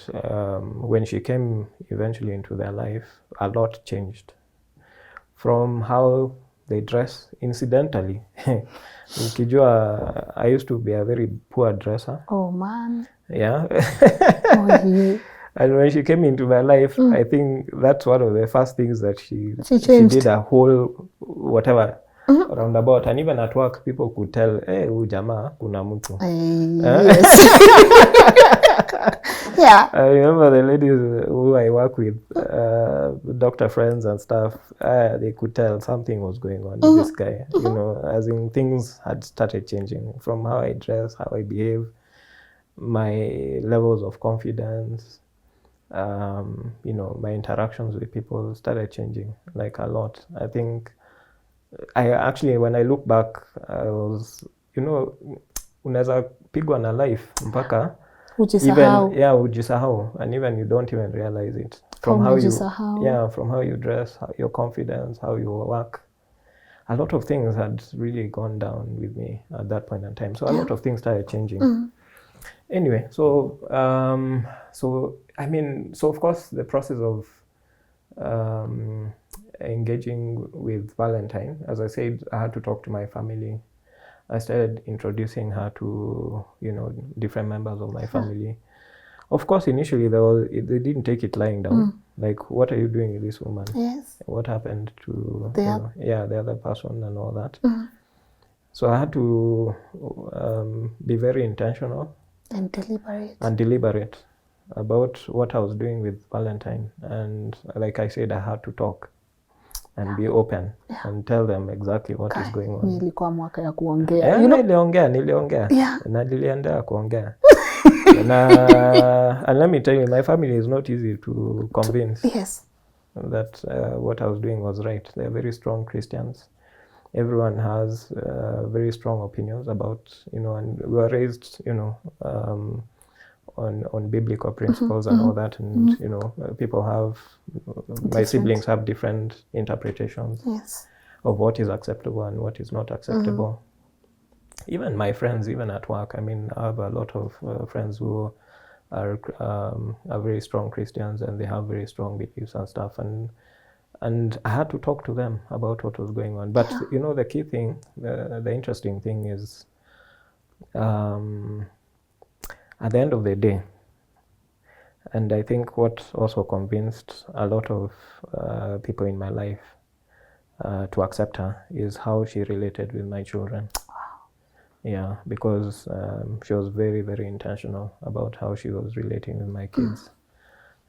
[SPEAKER 1] when she came eventually into their life, a lot changed. From how they dress, incidentally. Ukijua, I used to be a very poor dresser.
[SPEAKER 2] Oh, man.
[SPEAKER 1] Yeah.
[SPEAKER 2] Oh, yeah.
[SPEAKER 1] And when she came into my life, I think that's one of the first things that she
[SPEAKER 2] changed.
[SPEAKER 1] did a whole whatever. roundabout, and even at work, people could tell, hey, huyu jamaa kuna mtu.
[SPEAKER 2] Yes. Yeah.
[SPEAKER 1] I remember the ladies who I work with, doctor friends and stuff, they could tell something was going on with this guy, you know, as in things had started changing from how I dress, how I behave, my levels of confidence, you know, my interactions with people started changing like a lot. I think I actually, when I look back, I was, you know, unaweza pigwa na life mpaka
[SPEAKER 2] Ujisahau.
[SPEAKER 1] even, yeah, ujisahau, and even you don't even realize it from how you dress, your confidence, how you work. A lot of things had really gone down with me at that point in time. So a lot of things started changing. Anyway, so I mean, so of course the process of engaging with Valentine, as I said, I had to talk to my family. I started introducing her to, you know, different members of my family. Of course, initially they didn't take it lying down. Like, what are you doing with this woman?
[SPEAKER 2] Yes.
[SPEAKER 1] What happened to the other person and all that? So I had to be very intentional
[SPEAKER 2] And deliberate.
[SPEAKER 1] deliberate about what I was doing with Valentine. And like I said, I had to talk and be open and tell them exactly what is going on.
[SPEAKER 2] Nilikuwa mwaka ya kuongea.
[SPEAKER 1] Yeah,
[SPEAKER 2] You know?
[SPEAKER 1] niliongea.
[SPEAKER 2] Yeah.
[SPEAKER 1] Na nilienda kuongea. And let me tell you, my family is not easy to convince
[SPEAKER 2] Yes.
[SPEAKER 1] that what I was doing was right. They're very strong Christians. Everyone has very strong opinions about, you know, and we were raised, you know, on biblical principles and all that, and you know, people have, my siblings have different interpretations of what is acceptable and what is not acceptable. Even my friends, even at work, I mean, I have a lot of friends who are very strong Christians, and they have very strong beliefs and stuff, and I had to talk to them about what was going on. But you know, the key thing, the interesting thing is, at the end of the day, and I think what also convinced a lot of people in my life to accept her is how she related with my children. Yeah, because she was very, very intentional about how she was relating with my kids.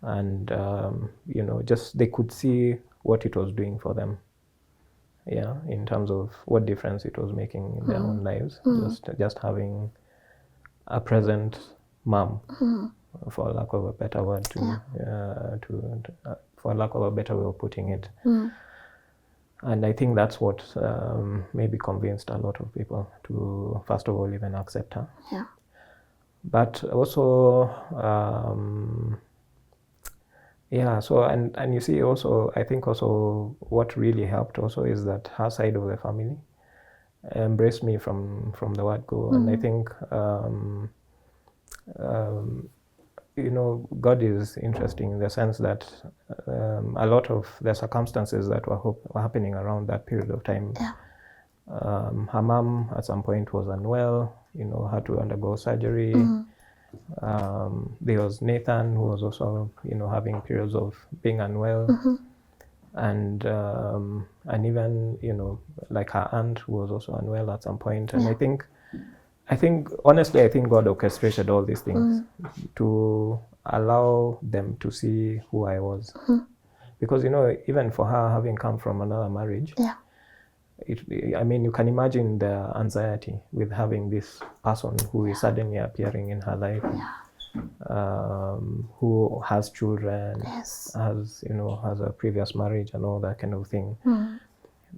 [SPEAKER 1] And, you know, just they could see what it was doing for them. Yeah, in terms of what difference it was making in their own lives. Just having a present mom, for lack of a better word, for lack of a better way of putting it. And I think that's what maybe convinced a lot of people to, first of all, even accept her.
[SPEAKER 2] Yeah.
[SPEAKER 1] But also, so, and you see also, I think also what really helped also is that her side of the family embraced me from the word go. And I think, you know, God is interesting in the sense that a lot of the circumstances that were happening around that period of time, her mom at some point was unwell, you know, had to undergo surgery. There was Nathan, who was also, you know, having periods of being unwell. And even, you know, like her aunt, who was also unwell at some point. And I think honestly, I think God orchestrated all these things to allow them to see who I was. Because, you know, even for her, having come from another marriage, I mean, you can imagine the anxiety with having this person who is suddenly appearing in her life, who has children, has, you know, has a previous marriage and all that kind of thing.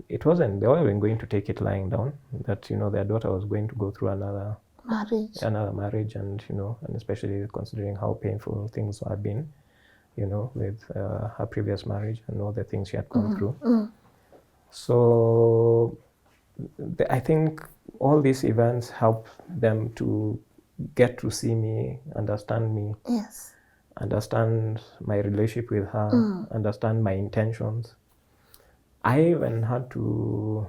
[SPEAKER 1] They weren't going to take it lying down that, you know, their daughter was going to go through another marriage, and, you know, and especially considering how painful things had been, you know, with her previous marriage and all the things she had gone through. So I think all these events help them to get to see me, understand me, understand my relationship with her, understand my intentions. I even had to,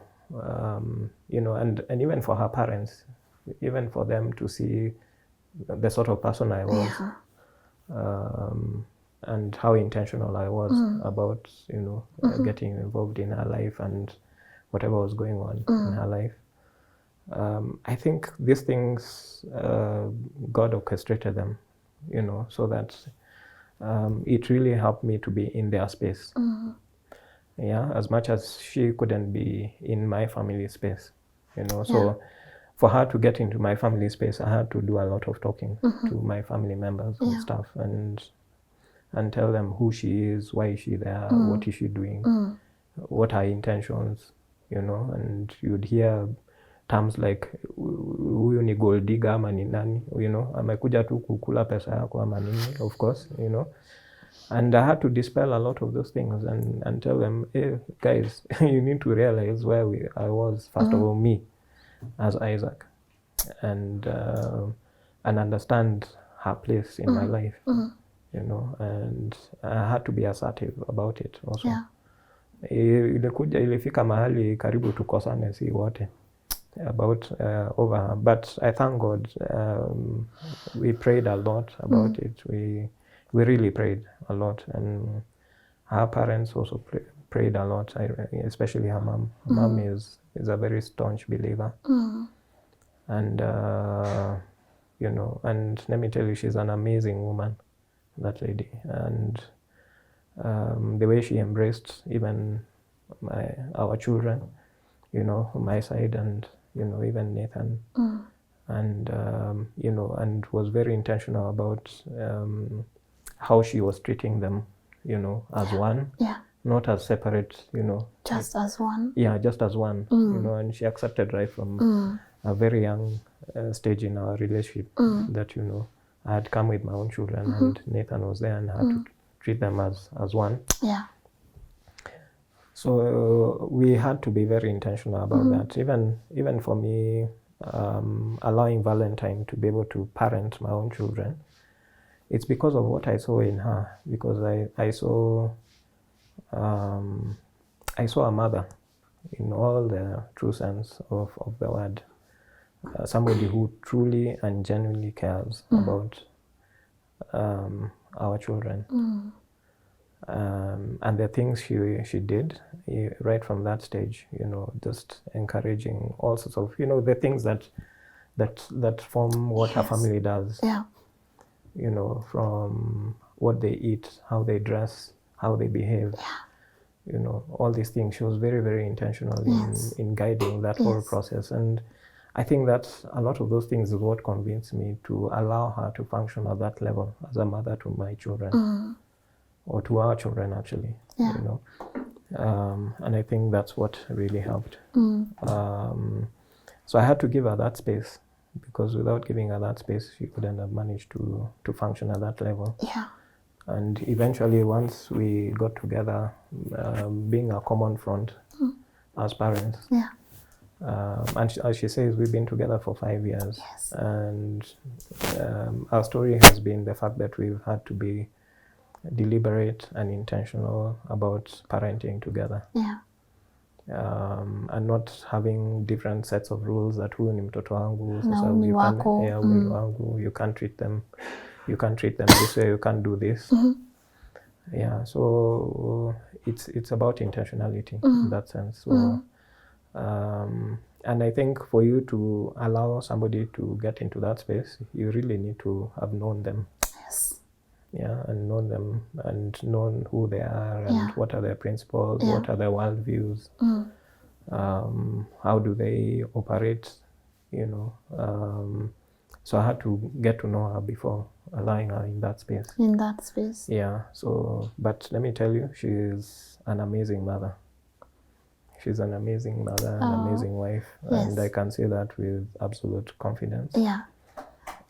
[SPEAKER 1] you know, and even for her parents, even for them to see the sort of person I was, and how intentional I was about, you know, getting involved in her life and whatever was going on in her life. I think these things, God orchestrated them, you know, so that it really helped me to be in their space. Yeah, as much as she couldn't be in my family space, you know. So for her to get into my family space, I had to do a lot of talking to my family members and stuff, and tell them who she is, why is she there, what is she doing, what are her intentions, you know. And you'd hear terms like huyu ni gold digger ama ni nani, you know, amekuja tu kukula pesa yako ama nini, of course, you know. And I had to dispel a lot of those things and tell them, hey guys, you need to realize where I was, first of all, me as Isaac, and understand her place in my life, you know. And I had to be assertive about it also. Ilifika mahali karibu tukosane si wote about over her. But I thank God, we prayed a lot about it. We really prayed a lot, and her parents also prayed a lot, especially her mom. Her mom is a very staunch believer. And you know, and let me tell you, she's an amazing woman, that lady. And the way she embraced even our children, you know, my side, and you know, even Nathan, and you know, and was very intentional about how she was treating them, you know, as one, not as separate, you know,
[SPEAKER 2] just as one.
[SPEAKER 1] Yeah, just as one, you know. And she accepted right from a very young stage in our relationship that, you know, I had come with my own children, and Nathan was there, and I had to treat them as one.
[SPEAKER 2] Yeah.
[SPEAKER 1] So we had to be very intentional about that. Even for me, allowing Valentine to be able to parent my own children, it's because of what I saw in her. Because I saw a mother in all the true sense of the word. Somebody who truly and genuinely cares about our children. And the things she did right from that stage, you know, just encouraging all sorts of, you know, the things that form what her family does.
[SPEAKER 2] Yeah.
[SPEAKER 1] You know, from what they eat, how they dress, how they behave. You know, all these things. She was very, very intentional in guiding that whole process. And I think that a lot of those things is what convinced me to allow her to function at that level as a mother to my children, or to our children, actually. You know, and I think that's what really helped. So I had to give her that space, because without giving her that space, she couldn't have managed to function at that level.
[SPEAKER 2] Yeah.
[SPEAKER 1] And eventually, once we got together, being a common front as parents.
[SPEAKER 2] Yeah.
[SPEAKER 1] And as she says, we've been together for 5 years.
[SPEAKER 2] Yes.
[SPEAKER 1] And our story has been the fact that we've had to be deliberate and intentional about parenting together.
[SPEAKER 2] Yeah.
[SPEAKER 1] And not having different sets of rules that huyu ni mtoto wangu,
[SPEAKER 2] Na
[SPEAKER 1] sasa
[SPEAKER 2] huyu ni wako.
[SPEAKER 1] huyu ni wangu, you can't treat them this way, you can't do this. Yeah, so it's about intentionality in that sense. So and I think for you to allow somebody to get into that space, you really need to have known them.
[SPEAKER 2] Yes.
[SPEAKER 1] Yeah, and known them and known who they are, and what are their principles, what are their worldviews, how do they operate, you know. So I had to get to know her before allowing her in that space.
[SPEAKER 2] In that space.
[SPEAKER 1] Yeah, so, but let me tell you, she is an amazing mother. She's an amazing mother, an amazing wife, and I can say that with absolute confidence.
[SPEAKER 2] Yeah.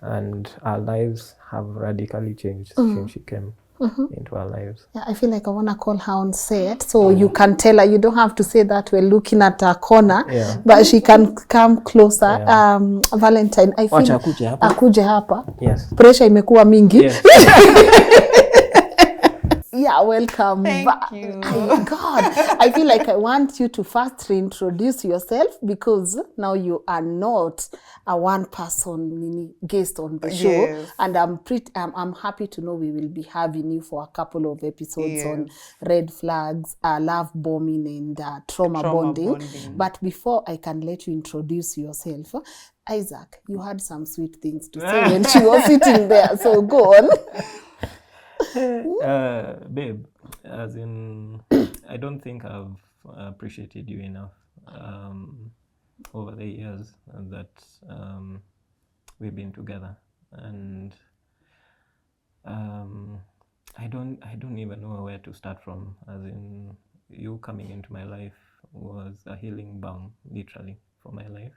[SPEAKER 1] And our lives have radically changed since she came into our lives.
[SPEAKER 2] Yeah, I feel like I want to call her on set, so you can tell her. You don't have to say that we're looking at her corner, but she can come closer.
[SPEAKER 1] Yeah.
[SPEAKER 2] Valentine, I feel
[SPEAKER 1] Wacha akuje hapa.
[SPEAKER 2] Akuje hapa.
[SPEAKER 1] Yes.
[SPEAKER 2] Pressure imekuwa mingi.
[SPEAKER 1] Yes.
[SPEAKER 2] Yeah, Yeah, welcome back.
[SPEAKER 3] you.
[SPEAKER 2] God, I feel like I want you to first reintroduce yourself, because now you are not a one-person guest on the show,
[SPEAKER 3] Yes.
[SPEAKER 2] and I'm happy to know we will be having you for a couple of episodes on
[SPEAKER 3] Yes.
[SPEAKER 2] red flags, love bombing, and trauma bonding. But before I can let you introduce yourself, Isaac, you had some sweet things to say when she was sitting there, so go on.
[SPEAKER 1] Babe, as in, I don't think I've appreciated you enough over the years that we've been together, and I don't even know where to start from. As in, you coming into my life was a healing balm, literally, for my life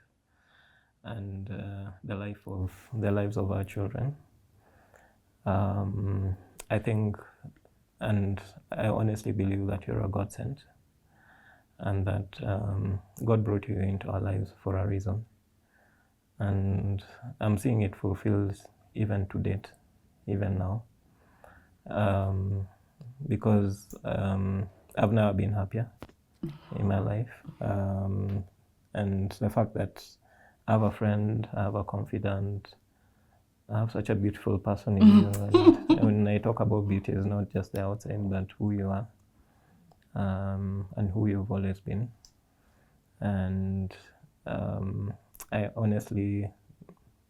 [SPEAKER 1] and the lives of our children. I think, and I honestly believe that you're a godsend, and that God brought you into our lives for a reason. And I'm seeing it fulfilled even to date, even now, because I've never been happier in my life. And the fact that I have a friend, I have a confidant, I have such a beautiful person in you. And when I talk about beauty, it's not just the outside, but who you are, and who you've always been. And I honestly,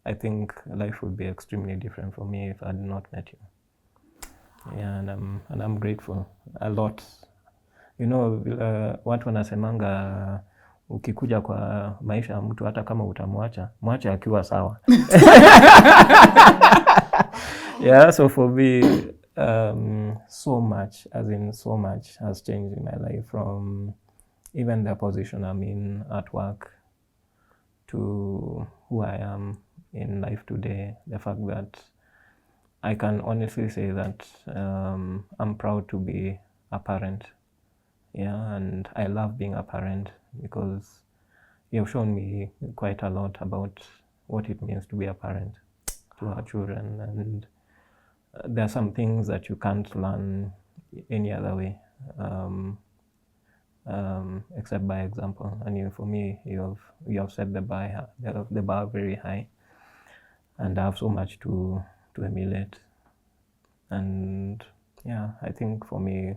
[SPEAKER 1] I think life would be extremely different for me if I had not met you. Yeah, and I'm grateful a lot. You know, watu wanasemanga ukikuja kwa maisha ya mtu hata kama utamwacha, mwache akiwa sawa. Yeah, so for me, so much has changed in my life, from even the position I'm in at work to who I am in life today. The fact that I can honestly say that I'm proud to be a parent. Yeah, and I love being a parent because you've shown me quite a lot about what it means to be a parent to our children, and there are some things that you can't learn any other way except by example. And for me, you have set the bar very high, and I have so much to emulate. And yeah, I think for me,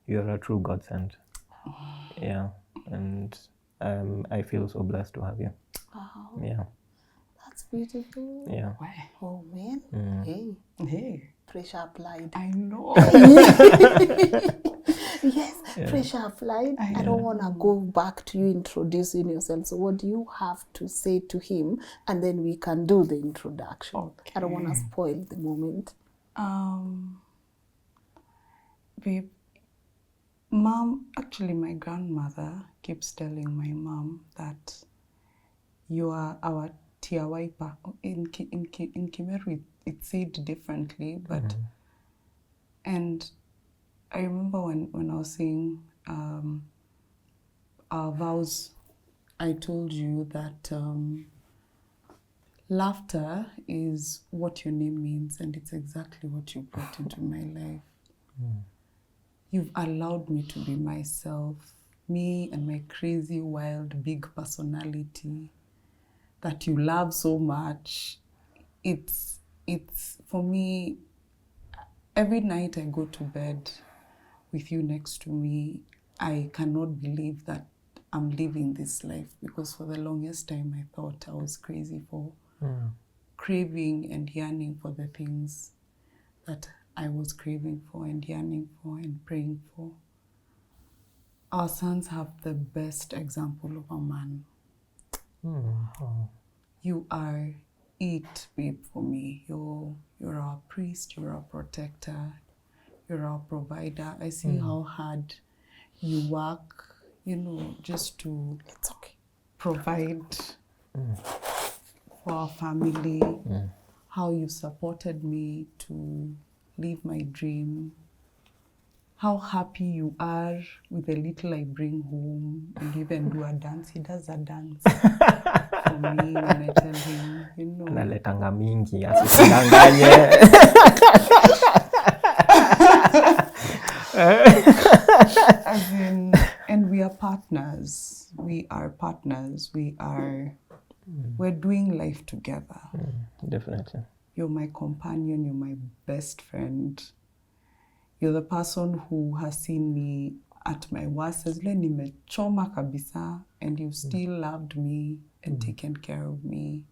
[SPEAKER 1] you're a true godsend. Yeah, and I feel so blessed to have you.
[SPEAKER 2] Wow.
[SPEAKER 1] Yeah.
[SPEAKER 2] That's beautiful.
[SPEAKER 1] Yeah.
[SPEAKER 2] Oh man.
[SPEAKER 3] Hey.
[SPEAKER 2] Pressure applied.
[SPEAKER 3] I know.
[SPEAKER 2] Yes, pressure applied. I don't want to go back to you introducing yourself. So what do you have to say to him? And then we can do the introduction.
[SPEAKER 3] Okay.
[SPEAKER 2] I don't want to spoil the moment.
[SPEAKER 3] Babe, Mom, actually my grandmother keeps telling my mom that you are our tia wiper. In Kimeru, it's said differently, but and I remember when I was saying our vows, I told you that laughter is what your name means, and it's exactly what you brought into my life. You've allowed me to be myself, me and my crazy, wild, big personality that you love so much. It's for me, every night I go to bed with you next to me, I cannot believe that I'm living this life, because for the longest time I thought I was crazy for craving and yearning for the things that I was craving for and yearning for and praying for. Our sons have the best example of a man. You are it, babe, for me. You're our priest, you're our protector, you're our provider. I see how hard you work, just to provide for our family, how you supported me to live my dream, how happy you are with the little I bring home, and you even do a dance. He does a dance for me when I tell him,
[SPEAKER 1] Analetanga mingi, asikudanganye.
[SPEAKER 3] As in, and we are partners. We are partners. We're doing life together.
[SPEAKER 1] Definitely.
[SPEAKER 3] You're my companion. You're my best friend. You're the person who has seen me at my worst. As nimechoma kabisa, and you've still loved me and taken care of me.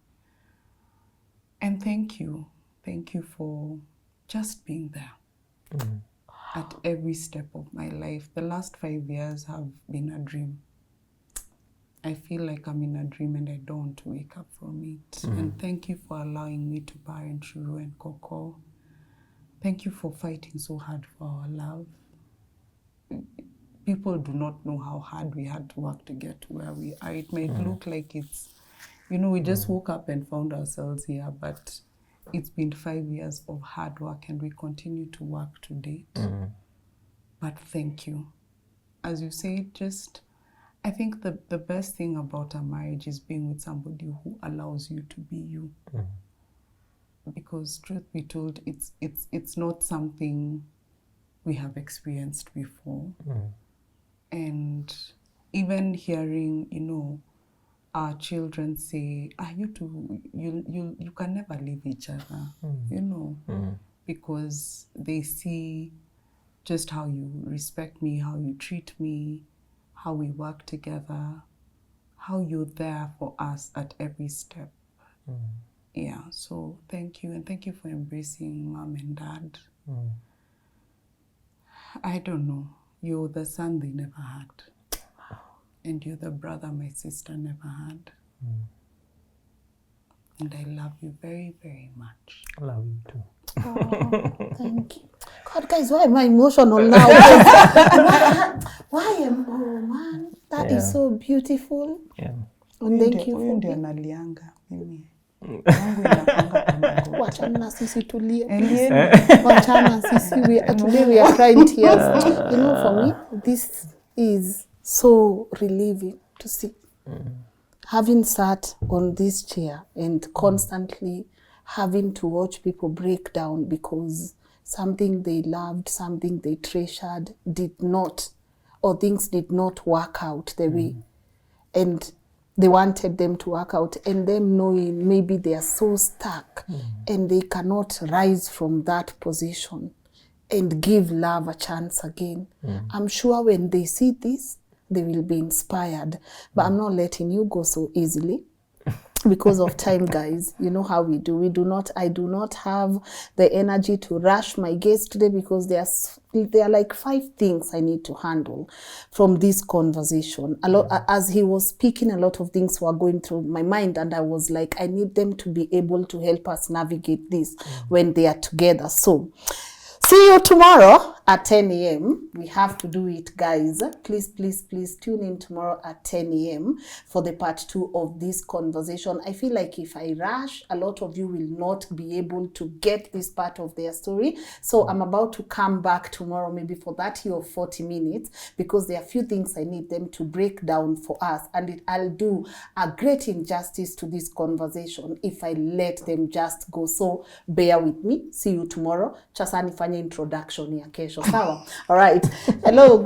[SPEAKER 3] And thank you. Thank you for just being there at every step of my life. The last 5 years have been a dream. I feel like I'm in a dream and I don't want to wake up from it. And thank you for allowing me to parent Shuru and Coco. Thank you for fighting so hard for our love. People do not know how hard we had to work to get to where we are. It might look like it's, we just woke up and found ourselves here, but it's been 5 years of hard work and we continue to work to date. But thank you. As you say, I think the best thing about a marriage is being with somebody who allows you to be you. Because truth be told, it's not something we have experienced before. And even hearing, our children say, you two, you can never leave each other, because they see just how you respect me, how you treat me, how we work together, how you're there for us at every step. Yeah, so thank you, and thank you for embracing Mom and Dad. I don't know, you're the son they never had. And you're the brother my sister never had. And I love you very, very much.
[SPEAKER 1] I love you too.
[SPEAKER 2] Oh, thank you. God, guys, why am I emotional now? Oh man, that is so beautiful.
[SPEAKER 1] Yeah.
[SPEAKER 2] And thank you for
[SPEAKER 3] being nalianga mimi. Yangu inakwanga kama
[SPEAKER 2] wachana na sisi tulie. Wachana sisi, today we are crying tears. For me, this is so relieving to see. Having sat on this chair and constantly having to watch people break down because something they loved, something they treasured did not, or things did not work out the way. And they wanted them to work out, and them knowing maybe they are so stuck and they cannot rise from that position and give love a chance again. I'm sure when they see this, they will be inspired. But I'm not letting you go so easily. Because of time, guys, you know how we do. I do not have the energy to rush my guests today because there are like 5 things I need to handle from this conversation. A lot, as he was speaking, a lot of things were going through my mind, and I was like, I need them to be able to help us navigate this when they are together. So, see you tomorrow at 10 a.m. We have to do it, guys. Please, please, please tune in tomorrow at 10 a.m. for the part 2 of this conversation. I feel like if I rush, a lot of you will not be able to get this part of their story. So I'm about to come back tomorrow, maybe for 30 or 40 minutes, because there are a few things I need them to break down for us. And I'll do a great injustice to this conversation if I let them just go. So bear with me. See you tomorrow. Chasani fanya introduction ya kesho. Sawa? All right. Hello.